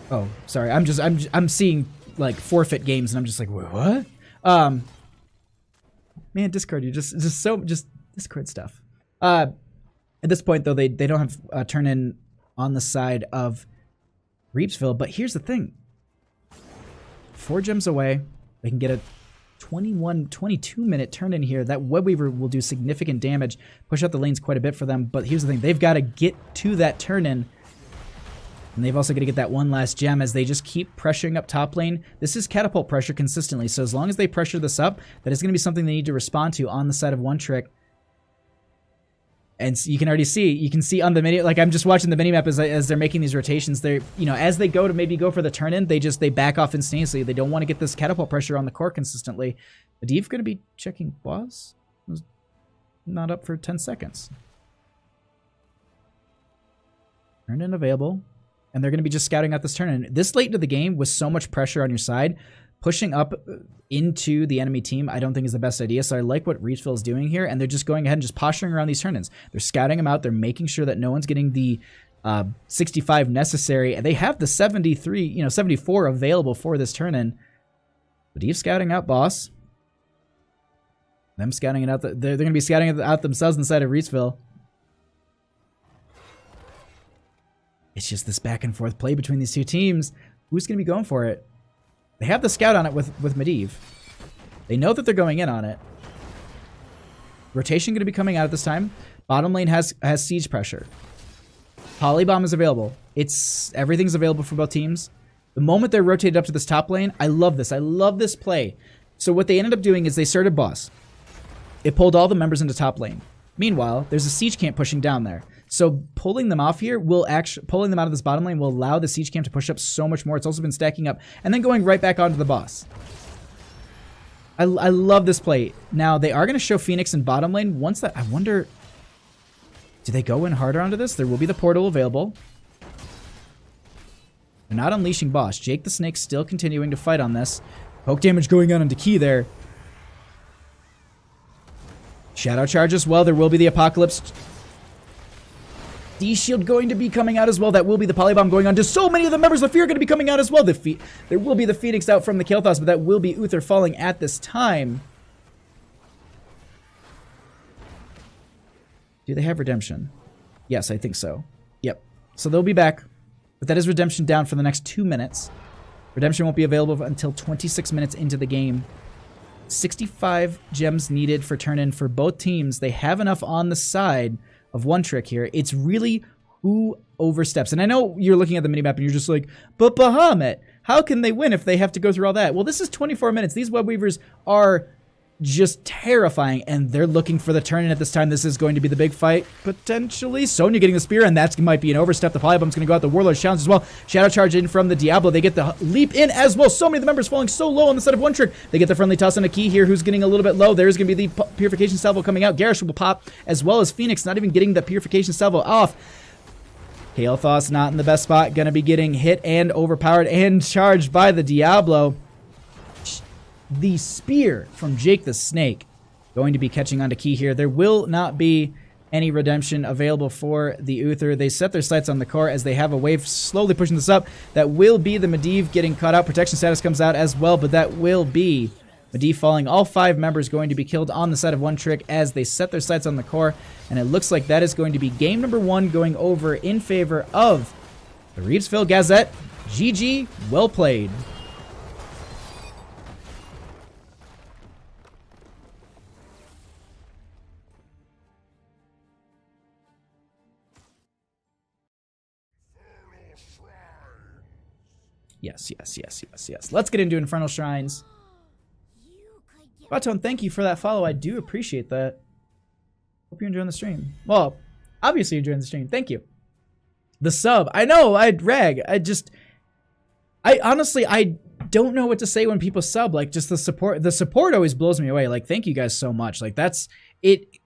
Oh, sorry. I'm seeing like forfeit games, and I'm just like, what? Man, Discord, you're just Discord stuff. At this point, though, they don't have a turn in on the side of Reepsville. But here's the thing. 4 gems away. They can get a 22-minute turn in here. That Web Weaver will do significant damage. Push out the lanes quite a bit for them. But here's the thing. They've got to get to that turn in. And they've also got to get that one last gem as they just keep pressuring up top lane. This is catapult pressure consistently. So as long as they pressure this up, that is going to be something they need to respond to on the side of One Trick. And you can already see, you can see on the mini, like I'm just watching the minimap as they're making these rotations. They're, you know, as they go to maybe go for the turn in, they back off instantaneously. They don't want to get this catapult pressure on the core consistently. Medivh going to be checking boss. Not up for 10 seconds. Turn in available. And they're going to be just scouting out this turn in. This late into the game with so much pressure on your side, pushing up into the enemy team, I don't think is the best idea. So I like what Reepsville is doing here, and they're just going ahead and just posturing around these turn-ins. They're scouting them out. They're making sure that no one's getting the 65 necessary. And they have the 73, 74 available for this turn-in. Medivh scouting out boss. Them scouting it out. They're going to be scouting it out themselves inside of Reepsville. It's just this back and forth play between these two teams. Who's going to be going for it? They have the scout on it with Medivh. They know that they're going in on it. Rotation going to be coming out at this time. Bottom lane has siege pressure. Polybomb is available. Everything's available for both teams. The moment they're rotated up to this top lane, I love this. I love this play. So what they ended up doing is they started boss. It pulled all the members into top lane. Meanwhile, there's a siege camp pushing down there. So pulling them off here pulling them out of this bottom lane will allow the siege camp to push up so much more. It's also been stacking up and then going right back onto the boss. I love this play. Now, they are going to show Phoenix in bottom lane. Once that, I wonder, do they go in harder onto this? There will be the portal available. They're not unleashing boss. Jake the Snake still continuing to fight on this. Poke damage going on into Key there. Shadow charge as well. There will be the Apocalypse. D-Shield going to be coming out as well. That will be the Polybomb going on to so many of the members of Fear going to be coming out as well. There will be the Phoenix out from the Kael'thas, but that will be Uther falling at this time. Do they have Redemption? Yes, I think so. Yep. So they'll be back. But that is Redemption down for the next 2 minutes. Redemption won't be available until 26 minutes into the game. 65 gems needed for turn-in for both teams. They have enough on the side of One Trick here. It's really who oversteps. And I know you're looking at the minimap and you're just like, but Bahamut, how can they win if they have to go through all that? Well, this is 24 minutes. These web weavers are just terrifying, and they're looking for the turn-in at this time. This is going to be the big fight, potentially. Sonya getting the spear, and that might be an overstep. The Polybomb's going to go out. The Warlord challenge as well. Shadow charge in from the Diablo. They get the leap in as well. So many of the members falling so low on the side of One Trick. They get the friendly toss on a Key here, who's getting a little bit low. There's going to be the Purification Salvo coming out. Garish will pop, as well as Phoenix, not even getting the Purification Salvo off. Kael'thas not in the best spot. Going to be getting hit and overpowered and charged by the Diablo. The spear from Jake the Snake going to be catching onto Key here. There will not be any redemption available for the Uther. They set their sights on the core as they have a wave slowly pushing this up. That will be the Medivh getting caught out. Protection status comes out as well, but that will be Medivh falling. All 5 members going to be killed on the side of One Trick as they set their sights on the core, and it looks like that is going to be game number 1 going over in favor of the Reepsville Gazette. GG, well played. Yes. Let's get into Infernal Shrines. Baton, thank you for that follow. I do appreciate that. Hope you're enjoying the stream. Well, obviously you're enjoying the stream. Thank you. The sub. I know, I'd rag. I honestly, I don't know what to say when people sub. Like, just the support. The support always blows me away. Like, thank you guys so much. Like, that's, it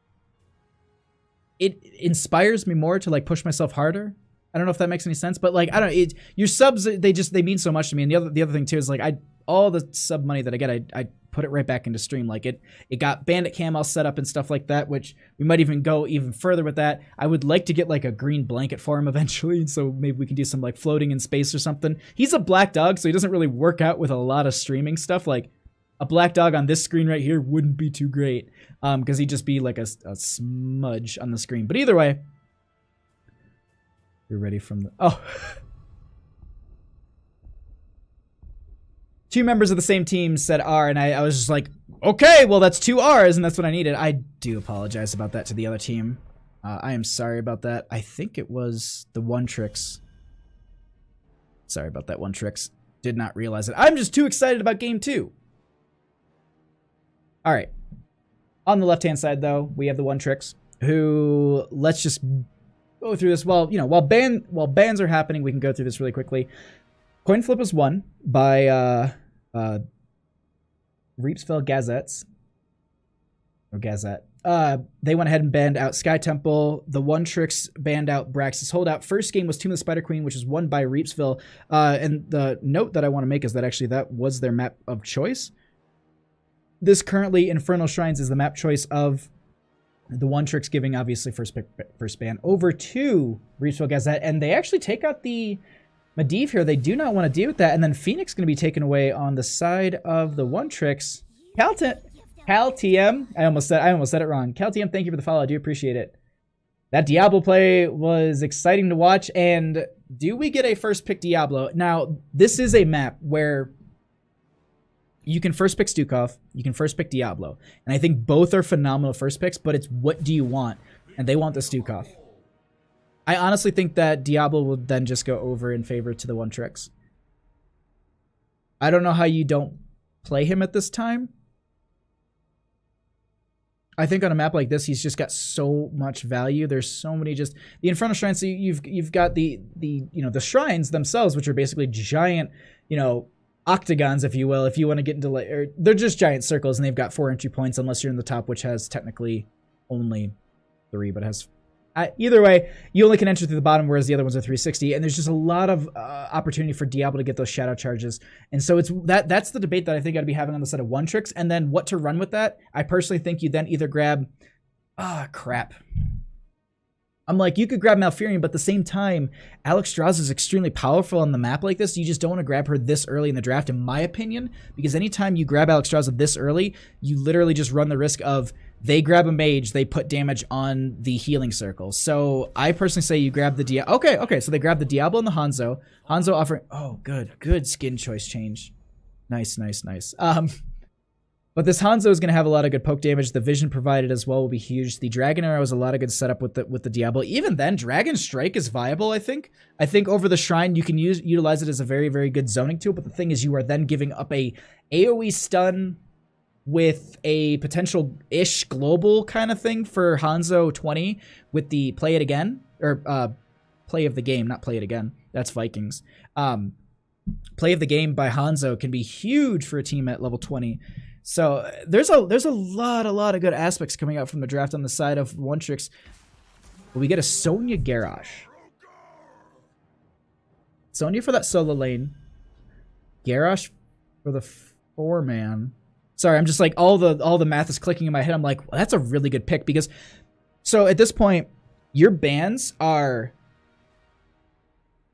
inspires me more to, like, push myself harder. I don't know if that makes any sense, but like, I don't know, your subs, they mean so much to me. And the other thing too is like, all the sub money that I get, I put it right back into stream. Like it got Bandit Cam all set up and stuff like that, which we might even go even further with that. I would like to get like a green blanket for him eventually. So maybe we can do some like floating in space or something. He's a black dog, so he doesn't really work out with a lot of streaming stuff. Like a black dog on this screen right here wouldn't be too great. Cause he'd just be like a smudge on the screen. But either way, you're ready from the... Oh. 2 members of the same team said R, and I was just like, okay, well, that's 2 R's, and that's what I needed. I do apologize about that to the other team. I am sorry about that. I think it was the One Tricks. Sorry about that, One Tricks. Did not realize it. I'm just too excited about game 2. All right. On the left-hand side, though, we have the One Tricks, who... Let's just... go through this. Well, you know, while bans are happening, we can go through this really quickly. Coin flip was won by Reepsville Gazettes. Or Gazette. They went ahead and banned out Sky Temple. The One Tricks banned out Brax's Holdout. First game was Tomb of the Spider Queen, which was won by Reepsville. And the note that I want to make is that actually that was their map of choice. This currently, Infernal Shrines, is the map choice of the One Tricks, giving obviously first ban over to Reepsville Gazette, and they actually take out the Medivh here. They do not want to deal with that, and then Phoenix going to be taken away on the side of the One Tricks. CalTM, I almost said it wrong. CalTM, thank you for the follow. I do appreciate it. That Diablo play was exciting to watch, and do we get a first pick Diablo? Now, this is a map where you can first pick Stukov, you can first pick Diablo. And I think both are phenomenal first picks, but it's what do you want? And they want the Stukov. I honestly think that Diablo will then just go over in favor to the One Tricks. I don't know how you don't play him at this time. I think on a map like this, he's just got so much value. There's so many just the Infernal Shrines. So you've got the you know, the shrines themselves, which are basically giant, you know, octagons, if you will, if you want to get into like, or they're just giant circles and they've got 4 entry points unless you're in the top, which has technically only 3, but has either way, you only can enter through the bottom, whereas the other ones are 360, and there's just a lot of opportunity for Diablo to get those shadow charges. And so it's that's the debate that I think I'd be having on the set of one tricks, and then what to run with that. I personally think you then either grab crap. I'm like, you could grab Malfurion, but at the same time, Alexstrasza is extremely powerful on the map like this. You just don't want to grab her this early in the draft, in my opinion, because anytime you grab Alexstrasza this early, you literally just run the risk of they grab a mage, they put damage on the healing circle. So I personally say you grab the Diablo. Okay, so they grab the Diablo and the Hanzo. Hanzo offering, oh, good skin choice change. Nice. But this Hanzo is going to have a lot of good poke damage. The vision provided as well will be huge. The Dragon Arrow is a lot of good setup with the Diablo. Even then, Dragon Strike is viable, I think. I think over the Shrine, you can utilize it as a very, very good zoning tool. But the thing is, you are then giving up a AoE stun with a potential-ish global kind of thing for Hanzo 20 with the play it again. Or play of the game, not play it again. That's Vikings. Play of the game by Hanzo can be huge for a team at level 20. So there's a lot of good aspects coming out from the draft on the side of one tricks. But we get a Sonya Garrosh. Sonya for that solo lane. Garrosh for the 4-man. Sorry, I'm just like all the math is clicking in my head. I'm like, well, that's a really good pick because so at this point, your bans are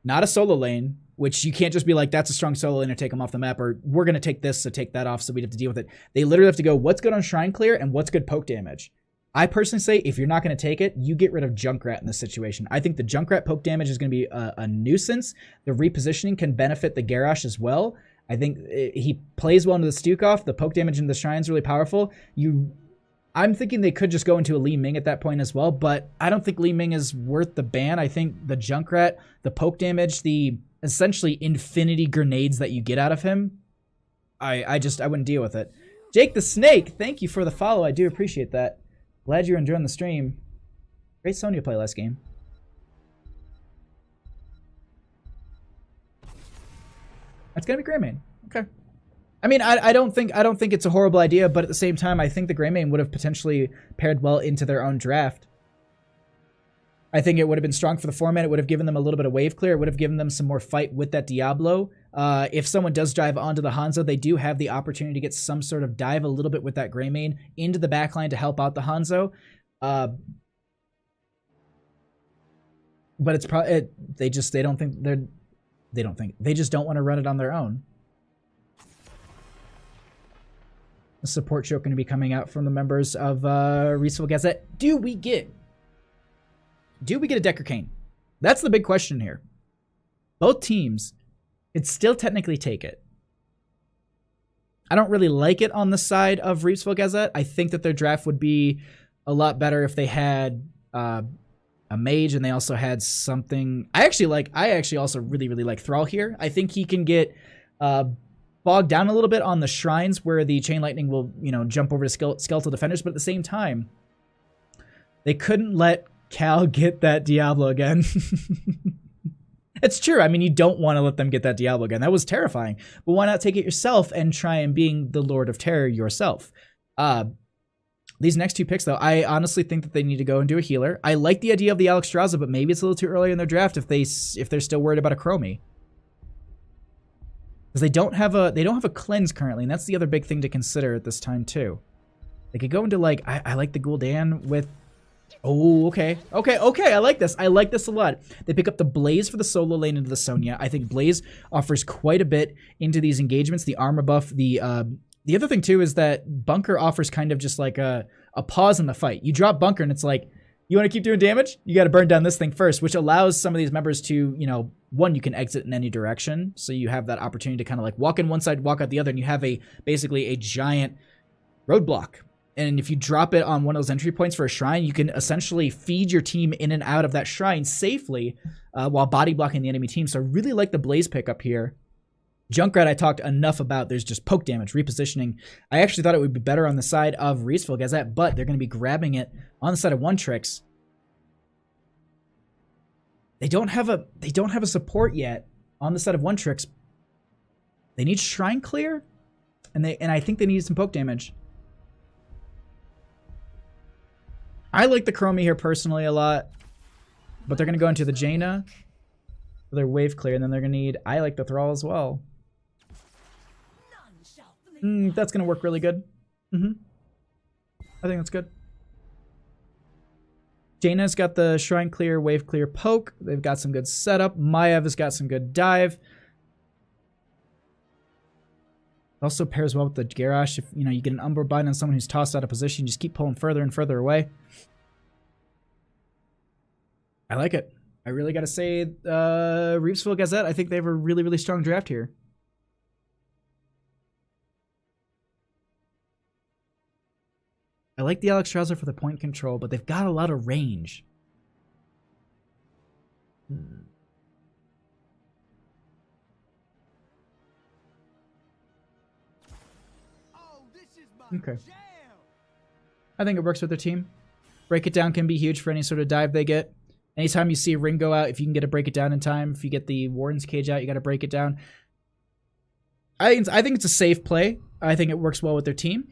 not a solo lane, which you can't just be like, that's a strong solo lane and take them off the map, or we're going to take this to take that off so we'd have to deal with it. They literally have to go, what's good on Shrine Clear and what's good poke damage? I personally say, if you're not going to take it, you get rid of Junkrat in this situation. I think the Junkrat poke damage is going to be a nuisance. The repositioning can benefit the Garrosh as well. I think he plays well into the Stukov. The poke damage in the Shrine is really powerful. I'm thinking they could just go into a Li Ming at that point as well, but I don't think Li Ming is worth the ban. I think the Junkrat, the poke damage, the essentially infinity grenades that you get out of him, I wouldn't deal with it. Jake the Snake, thank you for the follow. I do appreciate that. Glad you're enjoying the stream. Great Sonya play last game. That's gonna be Greymane. Okay. I mean, I don't think it's a horrible idea, but at the same time, I think the Greymane would have potentially paired well into their own draft. I think it would have been strong for the format. It would have given them a little bit of wave clear. It would have given them some more fight with that Diablo. If someone does dive onto the Hanzo, they do have the opportunity to get some sort of dive a little bit with that Greymane into the backline to help out the Hanzo. But it's probably they just don't want to run it on their own. The support show going to be coming out from the members of Reepsville Gazette. Do we get a Decker Cane? That's the big question here. Both teams could still technically take it. I don't really like it on the side of Reepsville Gazette. I think that their draft would be a lot better if they had a mage and they also had something. I actually also really like Thrall here. I think he can get bogged down a little bit on the shrines where the Chain Lightning will, jump over to Skeletal Defenders, but at the same time, they couldn't let Cal get that Diablo again. It's true. I mean, you don't want to let them get that Diablo again. That was terrifying. But why not take it yourself and try and being the Lord of Terror yourself? These next two picks, though, I honestly think that they need to go and do a healer. I like the idea of the Alexstrasza, but maybe it's a little too early in their draft if they're still worried about a Chromie. Because they don't have a cleanse currently, and that's the other big thing to consider at this time too. They could go into I like the Gul'dan with. Oh, okay. I like this. I like this a lot. They pick up the Blaze for the solo lane into the Sonya. I think Blaze offers quite a bit into these engagements. The armor buff, the other thing too is that Bunker offers kind of just like a pause in the fight. You drop Bunker and it's like, you want to keep doing damage? You got to burn down this thing first, which allows some of these members to, one, you can exit in any direction. So you have that opportunity to kind of like walk in one side, walk out the other, and you have basically a giant roadblock. And if you drop it on one of those entry points for a shrine, you can essentially feed your team in and out of that shrine safely while body blocking the enemy team. So I really like the Blaze pickup here. Junkrat I talked enough about. There's just poke damage, repositioning. I actually thought it would be better on the side of Reepsville Gazette, but they're going to be grabbing it on the side of One Tricks. They don't have a support yet on the side of One Tricks. They need Shrine Clear, and I think they need some poke damage. I like the Chromie here personally a lot, but they're going to go into the Jaina for their wave clear, and then they're going to need, I like the Thrall as well. That's going to work really good. I think that's good. Jaina's got the Shrine Clear, Wave Clear, Poke. They've got some good setup. Maiev has got some good dive. Also pairs well with the Garrosh. If you get an Umbra bind on someone who's tossed out of position, you just keep pulling further and further away. I like it. I really got to say, Reepsville Gazette, I think they have a really, really strong draft here. I like the Alex Trouser for the point control, but they've got a lot of range. Okay. I think it works with their team. Break it down can be huge for any sort of dive they get. Anytime you see a ring go out, if you can get a break it down in time, if you get the Warden's Cage out, you got to break it down. I think it's a safe play. I think it works well with their team.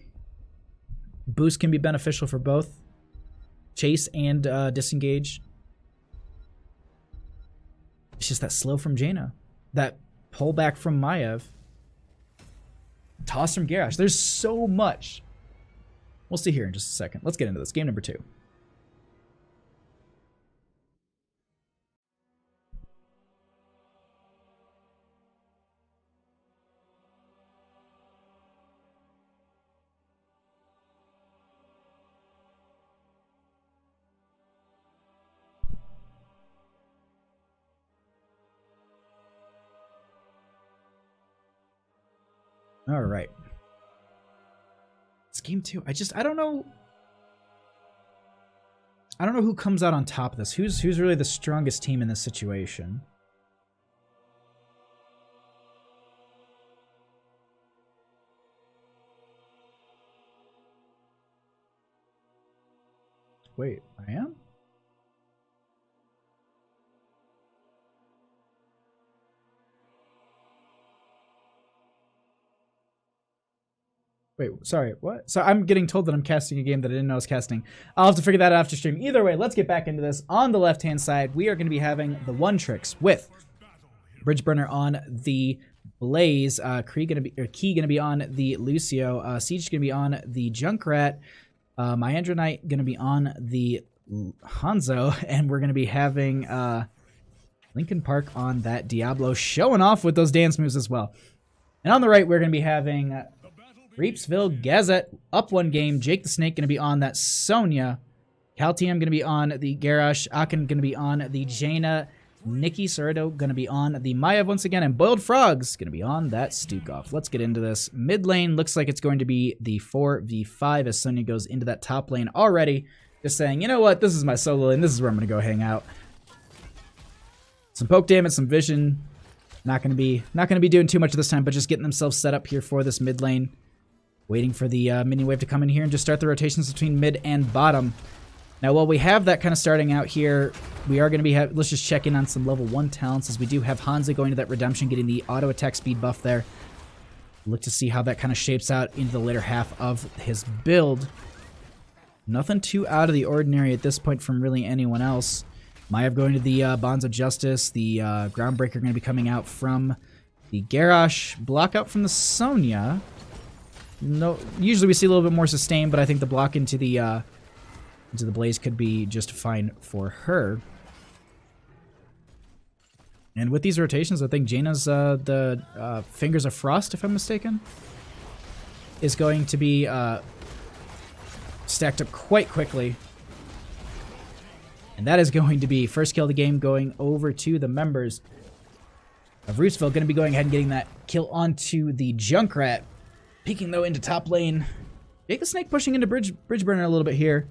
Boost can be beneficial for both chase and disengage. It's just that slow from Jaina, that pullback from Maiev, toss from Garrosh. There's so much. We'll see here in just a second. Let's get into this. Game number 2. All right. It's game 2. I don't know. I don't know who comes out on top of this. Who's really the strongest team in this situation? Wait, I am? Wait, sorry, what? So I'm getting told that I'm casting a game that I didn't know I was casting. I'll have to figure that out after stream. Either way, let's get back into this. On the left-hand side, we are going to be having the one tricks with Bridgeburner on the Blaze, Key going to be on the Lucio, Siege going to be on the Junkrat, Myandronite going to be on the Hanzo, and we're going to be having Linkin Park on that Diablo, showing off with those dance moves as well. And on the right, we're going to be having Reepsville Gazette up 1 game. Jake the Snake going to be on that Sonya. Caltium going to be on the Garrosh. Akin going to be on the Jaina. Nikki Cerrito going to be on the Maiev once again. And Boiled Frogs going to be on that Stukov. Let's get into this. Mid lane looks like it's going to be the 4v5 as Sonya goes into that top lane already. Just saying, you know what? This is my solo lane. This is where I'm going to go hang out. Some poke damage, some vision. Not going to be doing too much this time, but just getting themselves set up here for this mid lane. Waiting for the mini wave to come in here and just start the rotations between mid and bottom. Now, while we have that kind of starting out here, we are going to be... let's just check in on some level 1 talents, as we do have Hanzo going to that Redemption, getting the auto attack speed buff there. Look to see how that kind of shapes out into the later half of his build. Nothing too out of the ordinary at this point from really anyone else. Maiev going to the Bonds of Justice. The Groundbreaker going to be coming out from the Garrosh. Block out from the Sonya. No, usually we see a little bit more sustain, but I think the block into the Blaze could be just fine for her. And with these rotations, I think Jaina's the Fingers of Frost, if I'm mistaken, is going to be stacked up quite quickly. And that is going to be first kill of the game, going over to the members of Reepsville. Going to be going ahead and getting that kill onto the Junkrat. Peeking, though, into top lane. Jake the Snake pushing into Bridgeburner a little bit here.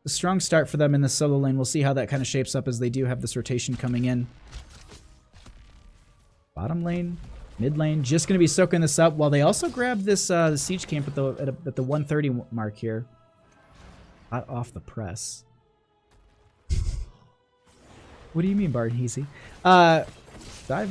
A strong start for them in the solo lane. We'll see how that kind of shapes up as they do have this rotation coming in. Bottom lane, mid lane, just going to be soaking this up while they also grab this the siege camp at the 130 mark here. Hot off the press. What do you mean, Bard Heasy? Dive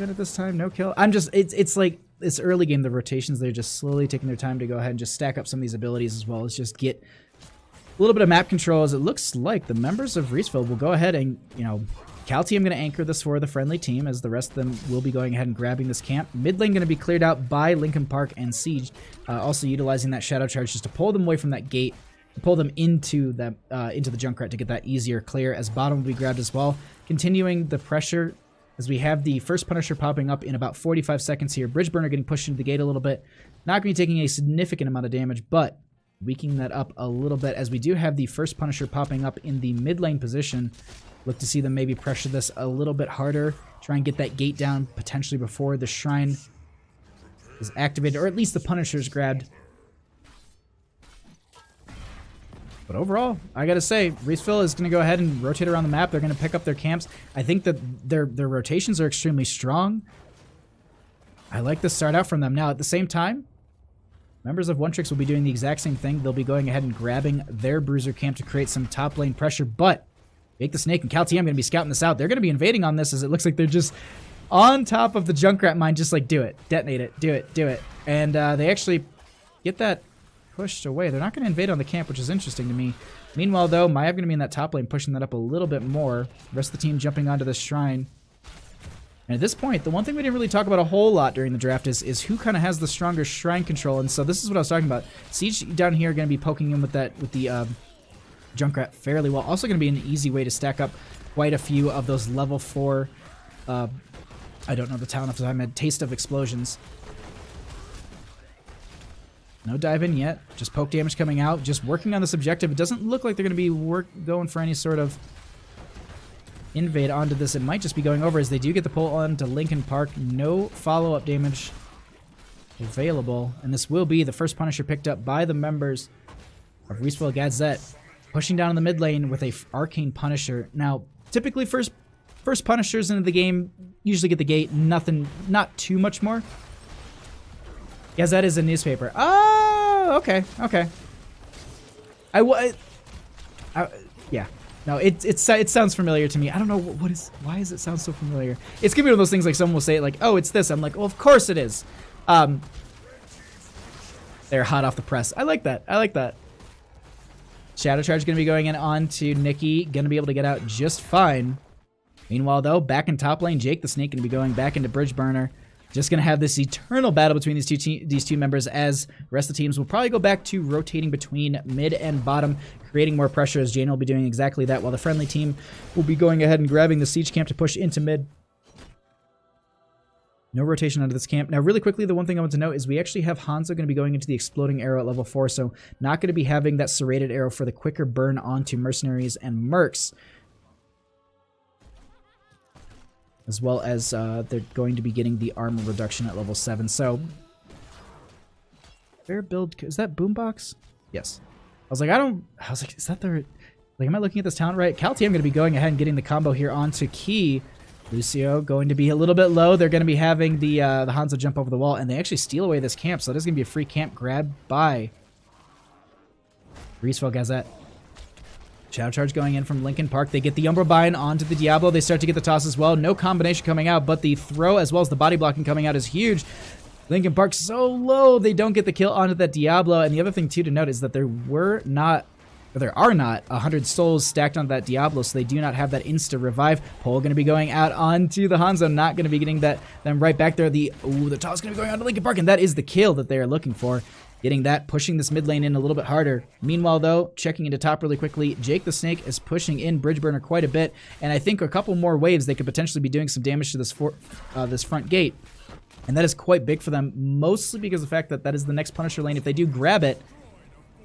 in at this time, no kill. I'm just, it's like, this early game, the rotations, they're just slowly taking their time to go ahead and just stack up some of these abilities as well as just get a little bit of map control, as it looks like the members of Reepsville will go ahead and, you know, Calty, I'm going to anchor this for the friendly team, as the rest of them will be going ahead and grabbing this camp. Mid lane going to be cleared out by Lincoln Park and Siege, also utilizing that Shadow Charge just to pull them away from that gate, pull them into the Junkrat to get that easier clear, as bottom will be grabbed as well. Continuing the pressure, as we have the first Punisher popping up in about 45 seconds here. Bridge Burner getting pushed into the gate a little bit. Not going to be taking a significant amount of damage, but weakening that up a little bit, as we do have the first Punisher popping up in the mid lane position. Look to see them maybe pressure this a little bit harder. Try and get that gate down potentially before the Shrine is activated, or at least the Punisher is grabbed. But overall, I gotta say, Reepsville is going to go ahead and rotate around the map. They're going to pick up their camps. I think that their rotations are extremely strong. I like the start out from them. Now, at the same time, members of One Tricks will be doing the exact same thing. They'll be going ahead and grabbing their Bruiser camp to create some top lane pressure. But Jake the Snake and Calty, I'm going to be scouting this out. They're going to be invading on this, as it looks like they're just on top of the Junkrat mine, just like, do it, detonate it, do it, do it. And they actually get that pushed away. They're not going to invade on the camp, which is interesting to me. Meanwhile, though, Maiev going to be in that top lane, pushing that up a little bit more. The rest of the team jumping onto this Shrine. And at this point, the one thing we didn't really talk about a whole lot during the draft is who kind of has the stronger Shrine control. And so this is what I was talking about. Siege down here going to be poking him with the Junkrat fairly well. Also going to be an easy way to stack up quite a few of those level 4, I don't know the talent off the top of my head, Taste of Explosions. No dive in yet. Just poke damage coming out. Just working on this objective. It doesn't look like they're going to be going for any sort of invade onto this. It might just be going over, as they do get the pull on to Lincoln Park. No follow-up damage available. And this will be the first Punisher picked up by the members of Reepsville Gazette, pushing down in the mid lane with a Arcane Punisher. Now, typically first Punishers into the game usually get the gate. Not too much more. Gazette is a newspaper. Oh, okay, okay. Yeah. No, it sounds familiar to me. I don't know why does it sound so familiar? It's gonna be one of those things like someone will say like, oh, it's this. I'm like, well, of course it is. They're hot off the press. I like that. I like that. Shadow Charge going to be going in on to Nikki. Going to be able to get out just fine. Meanwhile, though, back in top lane, Jake the Snake going to be going back into Bridge Burner. Just going to have this eternal battle between these two members, as the rest of the teams will probably go back to rotating between mid and bottom, creating more pressure, as Jane will be doing exactly that, while the friendly team will be going ahead and grabbing the Siege camp to push into mid. No rotation onto this camp. Now, really quickly, the one thing I want to note is we actually have Hanzo going to be going into the Exploding Arrow at level 4, so not going to be having that Serrated Arrow for the quicker burn onto Mercenaries and Mercs. As well as they're going to be getting the armor reduction at level 7. So, fair build. Is that Boombox? Yes. I was like, is that the... Like, am I looking at this talent right? Calty, I'm going to be going ahead and getting the combo here onto Key. Lucio going to be a little bit low. They're going to be having the Hanzo jump over the wall, and they actually steal away this camp, so that is going to be a free camp grab by Reepsville Gazette. Shadow Charge going in from Lincoln Park. They get the Umbral Bind onto the Diablo. They start to get the toss as well. No combination coming out, but the throw as well as the body blocking coming out is huge. Lincoln Park so low, they don't get the kill onto that Diablo. And the other thing, too, to note is that there are not 100 souls stacked on that Diablo, so they do not have that insta-revive. Pole going to be going out onto the Hanzo, not going to be getting them right back there. The toss going to be going on to Lincoln Park, and that is the kill that they are looking for. Getting that, pushing this mid lane in a little bit harder. Meanwhile, though, checking into top really quickly, Jake the Snake is pushing in Bridge Burner quite a bit, and I think a couple more waves they could potentially be doing some damage to this front gate. And that is quite big for them, mostly because of the fact that that is the next Punisher lane. If they do grab it,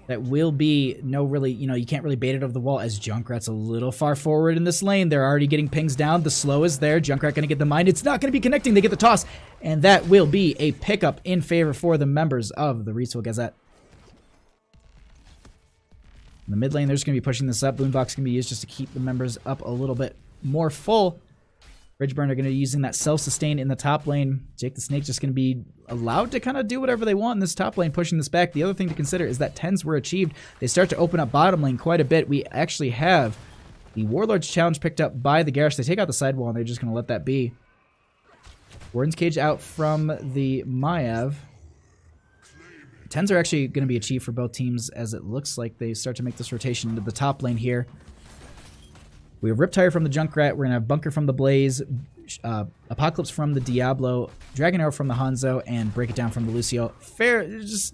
that will be you can't really bait it over the wall, as Junkrat's a little far forward in this lane. They're already getting pings down. The slow is there. Junkrat going to get the mind. It's not going to be connecting. They get the toss, and that will be a pickup in favor for the members of the Reepsville Gazette. In the mid lane, they're just going to be pushing this up. Boombox can be used just to keep the members up a little bit more full. Bridge Burner going to be using that self-sustain in the top lane. Jake the Snake just going to be allowed to kind of do whatever they want in this top lane, pushing this back. The other thing to consider is that 10s were achieved. They start to open up bottom lane quite a bit. We actually have the Warlord's Challenge picked up by the Garrish. They take out the sidewall, and they're just going to let that be. Warden's Cage out from the Maiev. 10s are actually going to be achieved for both teams as it looks like they start to make this rotation into the top lane here. We have Riptire from the Junkrat. We're going to have Bunker from the Blaze, Apocalypse from the Diablo, Dragon Arrow from the Hanzo, and Break It Down from the Lucio. Fair, just...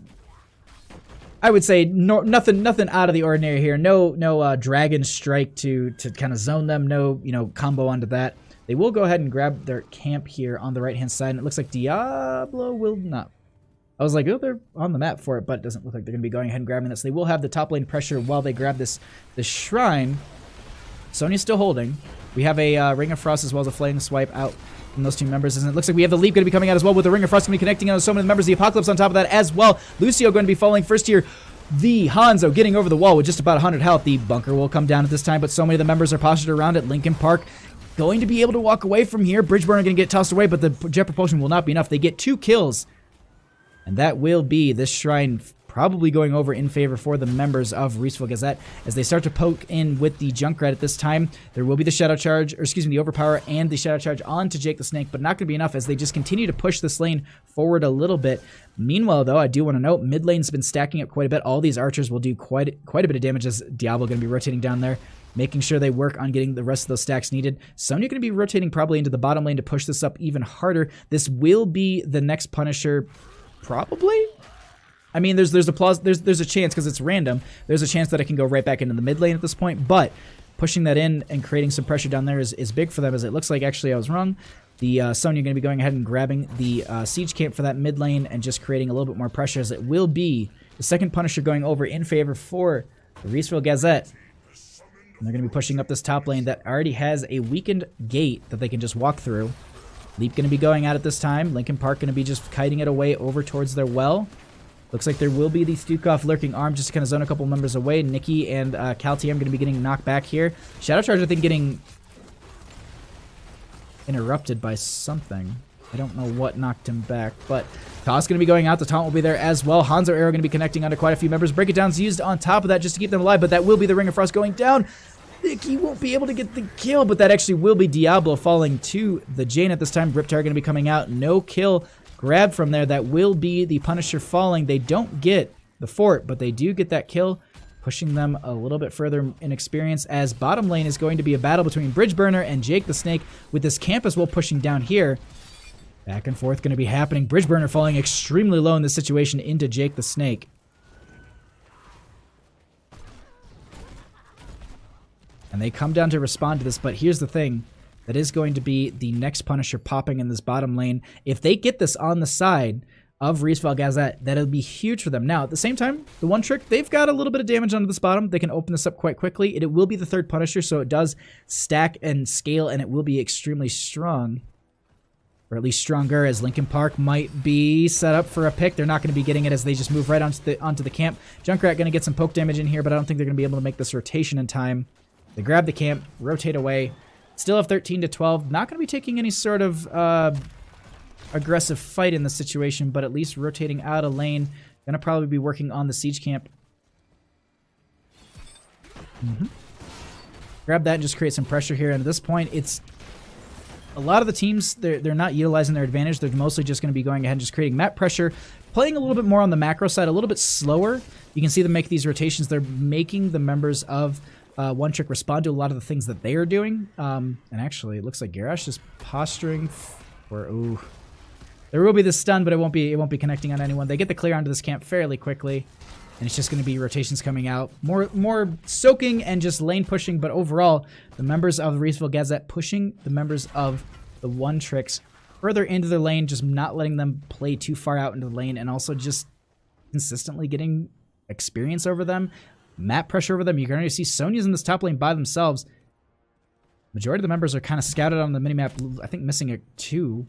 I would say nothing out of the ordinary here. No Dragon Strike to kind of zone them. No, combo onto that. They will go ahead and grab their camp here on the right-hand side, and it looks like Diablo will not. I was like, oh, they're on the map for it, but it doesn't look like they're going to be going ahead and grabbing this. They will have the top lane pressure while they grab this shrine. Sonya's still holding. We have a Ring of Frost as well as a Flaming Swipe out from those two members. And it looks like we have the Leap going to be coming out as well with the Ring of Frost going to be connecting on so many members. The Apocalypse on top of that as well. Lucio going to be falling first here. The Hanzo getting over the wall with just about 100 health. The Bunker will come down at this time, but so many of the members are postured around it. Linkin Park going to be able to walk away from here. Bridgeburner going to get tossed away, but the Jet Propulsion will not be enough. They get 2 kills. And that will be this shrine probably going over in favor for the members of Reepsville Gazette as they start to poke in with the Junkrat at this time. There will be the Shadow Charge, or excuse me, the Overpower and the Shadow Charge onto Jake the Snake, but not going to be enough as they just continue to push this lane forward a little bit. Meanwhile, though, I do want to note, mid lane's been stacking up quite a bit. All these archers will do quite a bit of damage as Diablo going to be rotating down there, making sure they work on getting the rest of those stacks needed. Sonya going to be rotating probably into the bottom lane to push this up even harder. This will be the next Punisher, probably? I mean, there's a chance because it's random. There's a chance that it can go right back into the mid lane at this point, but pushing that in and creating some pressure down there is big for them, as it looks like actually I was wrong. The Sonya going to be going ahead and grabbing the siege camp for that mid lane and just creating a little bit more pressure, as it will be the second Punisher going over in favor for the Reepsville Gazette. And they're going to be pushing up this top lane that already has a weakened gate that they can just walk through. Leap going to be going out at this time. Linkin Park going to be just kiting it away over towards their well. Looks like there will be the Stukov lurking arm just to kind of zone a couple members away. Nikki and Caltium going to be getting knocked back here. Shadow Charge, I think, getting interrupted by something. I don't know what knocked him back, but Toss going to be going out. The taunt will be there as well. Hanzo Arrow going to be connecting onto quite a few members. Break It Down's used on top of that just to keep them alive, but that will be the Ring of Frost going down. Nikki won't be able to get the kill, but that actually will be Diablo falling to the Jane at this time. Riptire going to be coming out. No kill grab from there. That will be the Punisher falling. They don't get the fort, but they do get that kill, pushing them a little bit further in experience, as bottom lane is going to be a battle between Bridgeburner and Jake the Snake, with this camp as well pushing down here. Back and forth going to be happening. Bridgeburner falling extremely low in this situation into Jake the Snake. And they come down to respond to this, but here's the thing. That is going to be the next Punisher popping in this bottom lane. If they get this on the side of Reepsville Gazette, that'll be huge for them. Now, at the same time, the one trick, they've got a little bit of damage onto this bottom. They can open this up quite quickly. It will be the third Punisher, so it does stack and scale, and it will be extremely strong. Or at least stronger, as Linkin Park might be set up for a pick. They're not going to be getting it as they just move right onto the camp. Junkrat going to get some poke damage in here, but I don't think they're going to be able to make this rotation in time. They grab the camp, rotate away. Still have 13 to 12. Not going to be taking any sort of aggressive fight in this situation, but at least rotating out a lane. Going to probably be working on the siege camp. Grab that and just create some pressure here. And at this point, it's a lot of the teams, they're not utilizing their advantage. They're mostly just going to be going ahead and just creating map pressure, playing a little bit more on the macro side, a little bit slower. You can see them make these rotations. They're making the members of One Trick respond to a lot of the things that they are doing. And actually, it looks like Garrosh is posturing for... Ooh. There will be the stun, but it won't be connecting on anyone. They get the clear onto this camp fairly quickly. And it's just going to be rotations coming out. More soaking and just lane pushing, but overall, the members of the Reepsville Gazette pushing the members of the One Tricks further into their lane, just not letting them play too far out into the lane, and also just consistently getting experience over them, map pressure over them. You're going to see Sonya's in this top lane by themselves. Majority of the members are kind of scouted on the minimap, I think missing a 2.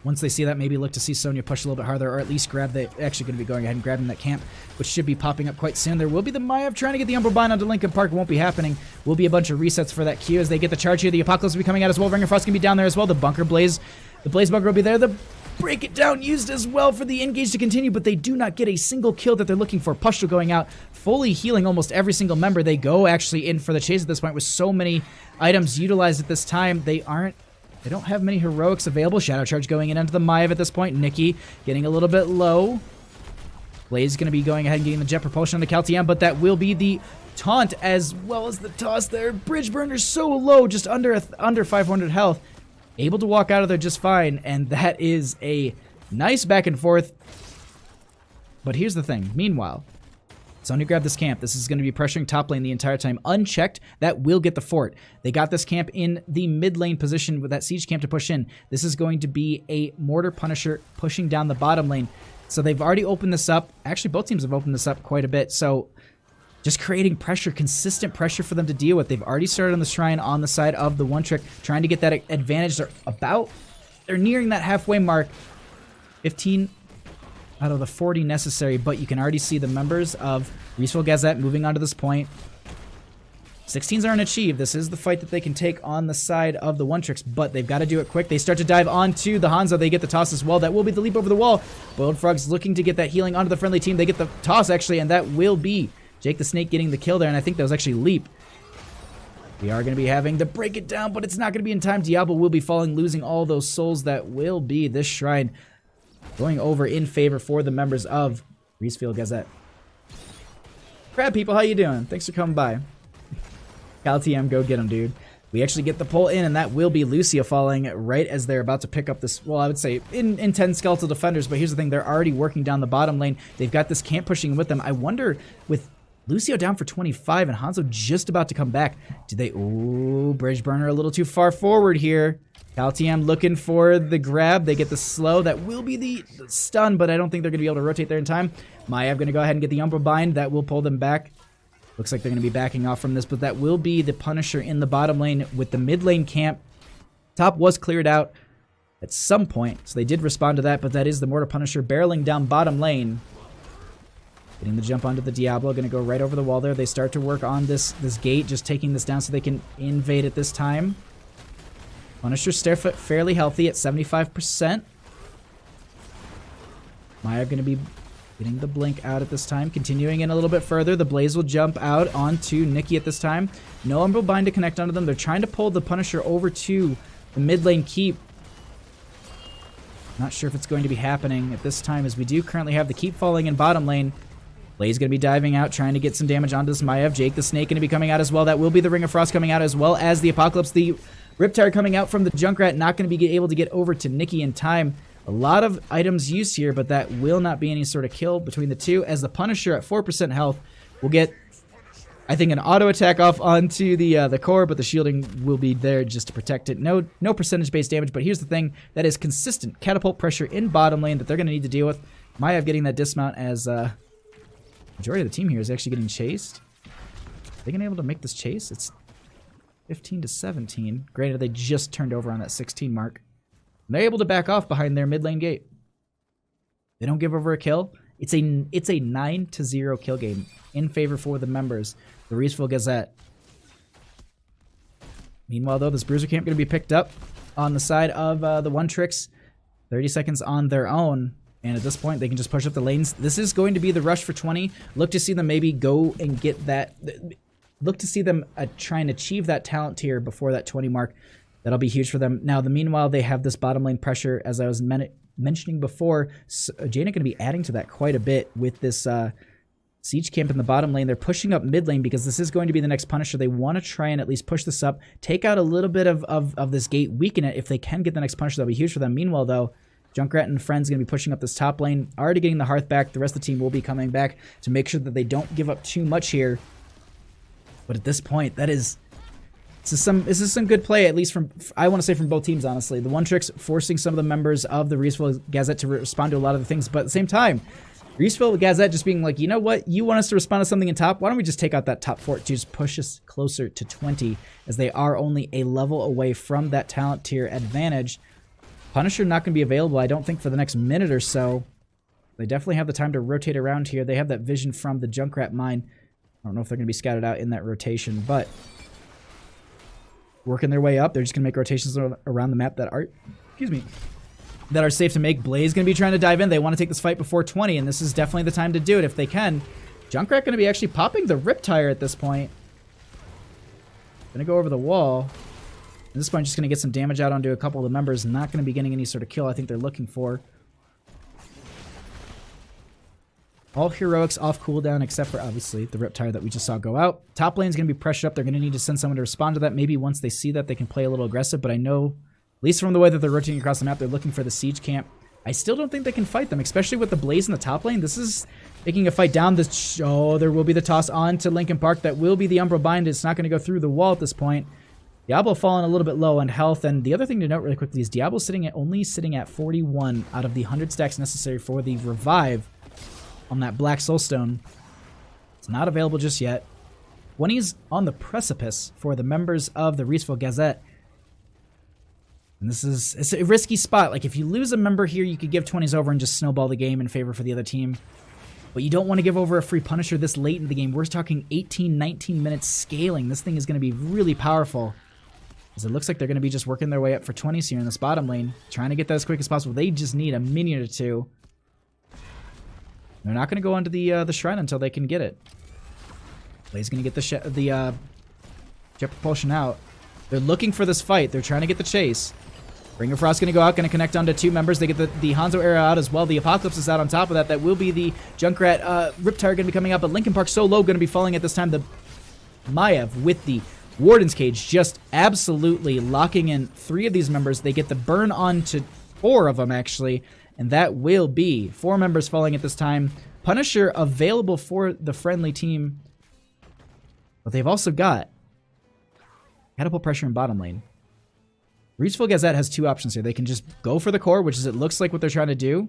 Once they see that, maybe look to see Sonya push a little bit harder, or at least grab the... Actually going to be going ahead and grabbing that camp, which should be popping up quite soon. There will be the Maiev trying to get the Umbral Bind onto Linkin Park. It won't be happening. Will be a bunch of resets for that Q as they get the charge here. The Apocalypse will be coming out as well. Ring of Frost can be down there as well. The Bunker Blaze... The Blaze Bunker will be there. The Break It Down used as well for the engage to continue, but they do not get a single kill that they're looking for. Pushto going out, fully healing almost every single member. They go actually in for the chase at this point with so many items utilized at this time. They aren't They don't have many heroics available. Shadow Charge going in onto the Maiev at this point. Nikki getting a little bit low. Blaze is going to be going ahead and getting the jet propulsion on the Caltiam, but that will be the taunt as well as the toss there. Bridge Burner's so low, just under 500 health. Able to walk out of there just fine, and that is a nice back and forth. But here's the thing. Meanwhile, Sonya grabbed this camp. This is going to be pressuring top lane the entire time. Unchecked, that will get the fort. They got this camp in the mid lane position with that siege camp to push in. This is going to be a Mortar Punisher pushing down the bottom lane. So they've already opened this up. Actually, both teams have opened this up quite a bit. So just creating pressure, consistent pressure for them to deal with. They've already started on the Shrine on the side of the One Trick, trying to get that advantage. They're nearing that halfway mark. 15 out of the 40 necessary, but you can already see the members of Reepsville Gazette moving on to this point. 16s aren't achieved. This is the fight that they can take on the side of the One Tricks, but they've got to do it quick. They start to dive onto the Hanzo. They get the toss as well. That will be the leap over the wall. Boiled Frog's looking to get that healing onto the friendly team. They get the toss, actually, and that will be Jake the Snake getting the kill there, and I think that was actually Leap. We are going to be having to break it down, but it's not going to be in time. Diablo will be falling, losing all those souls. That will be this Shrine going over in favor for the members of Reepsville Gazette. Crab people, how you doing? Thanks for coming by. Cal TM, go get him, dude. We actually get the pull in, and that will be Lucia falling right as they're about to pick up this, well, I would say in 10 skeletal defenders, but here's the thing, they're already working down the bottom lane. They've got this camp pushing with them. I wonder, with Lucio down for 25 and Hanzo just about to come back, do they, ooh, Bridge Burner a little too far forward here. Cal TM looking for the grab. They get the slow. That will be the stun, but I don't think they're going to be able to rotate there in time. Maiev going to go ahead and get the Umbra Bind. That will pull them back. Looks like they're going to be backing off from this, but that will be the Punisher in the bottom lane with the mid lane camp. Top was cleared out at some point, so they did respond to that, but that is the Mortar Punisher barreling down bottom lane. Getting the jump onto the Diablo, going to go right over the wall there. They start to work on this gate, just taking this down so they can invade at this time. Punisher Stairfoot fairly healthy at 75%. Maiev going to be getting the blink out at this time. Continuing in a little bit further, the Blaze will jump out onto Nikki at this time. No Umbral Bind to connect onto them. They're trying to pull the Punisher over to the mid lane keep. Not sure if it's going to be happening at this time, as we do currently have the keep falling in bottom lane. Blaze going to be diving out, trying to get some damage onto this Maiev. Jake the Snake going to be coming out as well. That will be the Ring of Frost coming out, as well as the Apocalypse. The Riptide coming out from the Junkrat, not going to be able to get over to Nikki in time. A lot of items used here, but that will not be any sort of kill between the two, as the Punisher at 4% health will get, I think, an auto attack off onto the core, but the shielding will be there just to protect it. No percentage-based damage, but here's the thing. That is consistent catapult pressure in bottom lane that they're going to need to deal with. Maiev getting that dismount, as majority of the team here is actually getting chased. Are they going to be able to make this chase? It's 15 to 17. Granted, they just turned over on that 16 mark. And they're able to back off behind their mid lane gate. They don't give over a kill. It's a 9-0 kill game in favor for the members, the Reepsville Gazette. Meanwhile, though, this Bruiser camp going to be picked up on the side of the One Tricks. 30 seconds on their own. And at this point, they can just push up the lanes. This is going to be the rush for 20. Look to see them maybe go and get that. Look to see them try and achieve that talent tier before that 20 mark. That'll be huge for them. Now, meanwhile, they have this bottom lane pressure, as I was mentioning before. Jaina going to be adding to that quite a bit with this siege camp in the bottom lane. They're pushing up mid lane because this is going to be the next Punisher. They want to try and at least push this up, take out a little bit of this gate, weaken it. If they can get the next Punisher, that'll be huge for them. Meanwhile, though, Junkrat and friends going to be pushing up this top lane, already getting the Hearth back. The rest of the team will be coming back to make sure that they don't give up too much here. But at this point, this is some good play, at least from, I want to say, from both teams, honestly. The One Tricks forcing some of the members of the Reepsville Gazette to respond to a lot of the things, but at the same time, Reepsville Gazette just being like, you know what, you want us to respond to something in top? Why don't we just take out that top fort to just push us closer to 20, as they are only a level away from that talent tier advantage. Punisher not going to be available, I don't think, for the next minute or so. They definitely have the time to rotate around here. They have that vision from the Junkrat mine. I don't know if they're going to be scouted out in that rotation, but working their way up. They're just going to make rotations around the map that are, that are safe to make. Blaze going to be trying to dive in. They want to take this fight before 20, and this is definitely the time to do it if they can. Junkrat going to be actually popping the Riptire at this point. Going to go over the wall. At this point, just going to get some damage out onto a couple of the members. Not going to be getting any sort of kill I think they're looking for. All heroics off cooldown except for, obviously, the Riptire that we just saw go out. Top lane's going to be pressured up. They're going to need to send someone to respond to that. Maybe once they see that, they can play a little aggressive. But I know, at least from the way that they're rotating across the map, they're looking for the siege camp. I still don't think they can fight them, especially with the Blaze in the top lane. This is making a fight down. Oh, there will be the toss on to Linkin Park. That will be the Umbral Bind. It's not going to go through the wall at this point. Diablo falling a little bit low on health. And the other thing to note really quickly is Diablo only sitting at 41 out of the 100 stacks necessary for the revive on that Black Soulstone. It's not available just yet. 20's on the precipice for the members of the Reepsville Gazette. And it's a risky spot. Like, if you lose a member here, you could give 20's over and just snowball the game in favor for the other team. But you don't want to give over a free Punisher this late in the game. We're talking 18, 19 minutes scaling. This thing is going to be really powerful. As it looks like they're going to be just working their way up for 20's here in this bottom lane. Trying to get that as quick as possible. They just need a minion or two. They're not going to go onto the shrine until they can get it. Blaze going to get the jet propulsion out. They're looking for this fight. They're trying to get the chase. Ring of Frost going to go out, going to connect onto two members. They get the Hanzo arrow out as well. The Apocalypse is out on top of that. That will be the Junkrat Riptire going to be coming out, but Linkin Park so low going to be falling at this time. The Maiev with the Warden's Cage just absolutely locking in 3 of these members. They get the burn on to 4 of them, actually, and that will be 4 members falling at this time. Punisher available for the friendly team, but they've also got catapult pressure in bottom lane. Reepsville Gazette has 2 options here. They can just go for the core, which is it looks like what they're trying to do.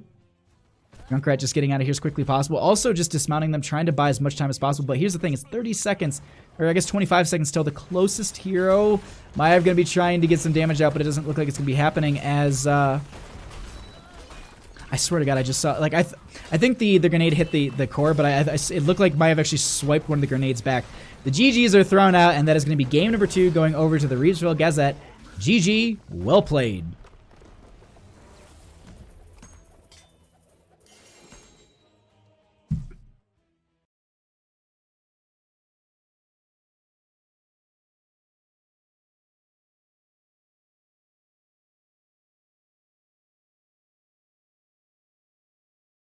Junkrat just getting out of here as quickly as possible. Also just dismounting them, trying to buy as much time as possible. But here's the thing, it's 30 seconds, or I guess 25 seconds till the closest hero. Maiev going to be trying to get some damage out, but it doesn't look like it's going to be happening as... I swear to God, I just saw... Like, I think the grenade hit the core, but it looked like Maiev actually swiped one of the grenades back. The GGs are thrown out, and that is going to be game number 2 going over to the Reepsville Gazette. GG, well played.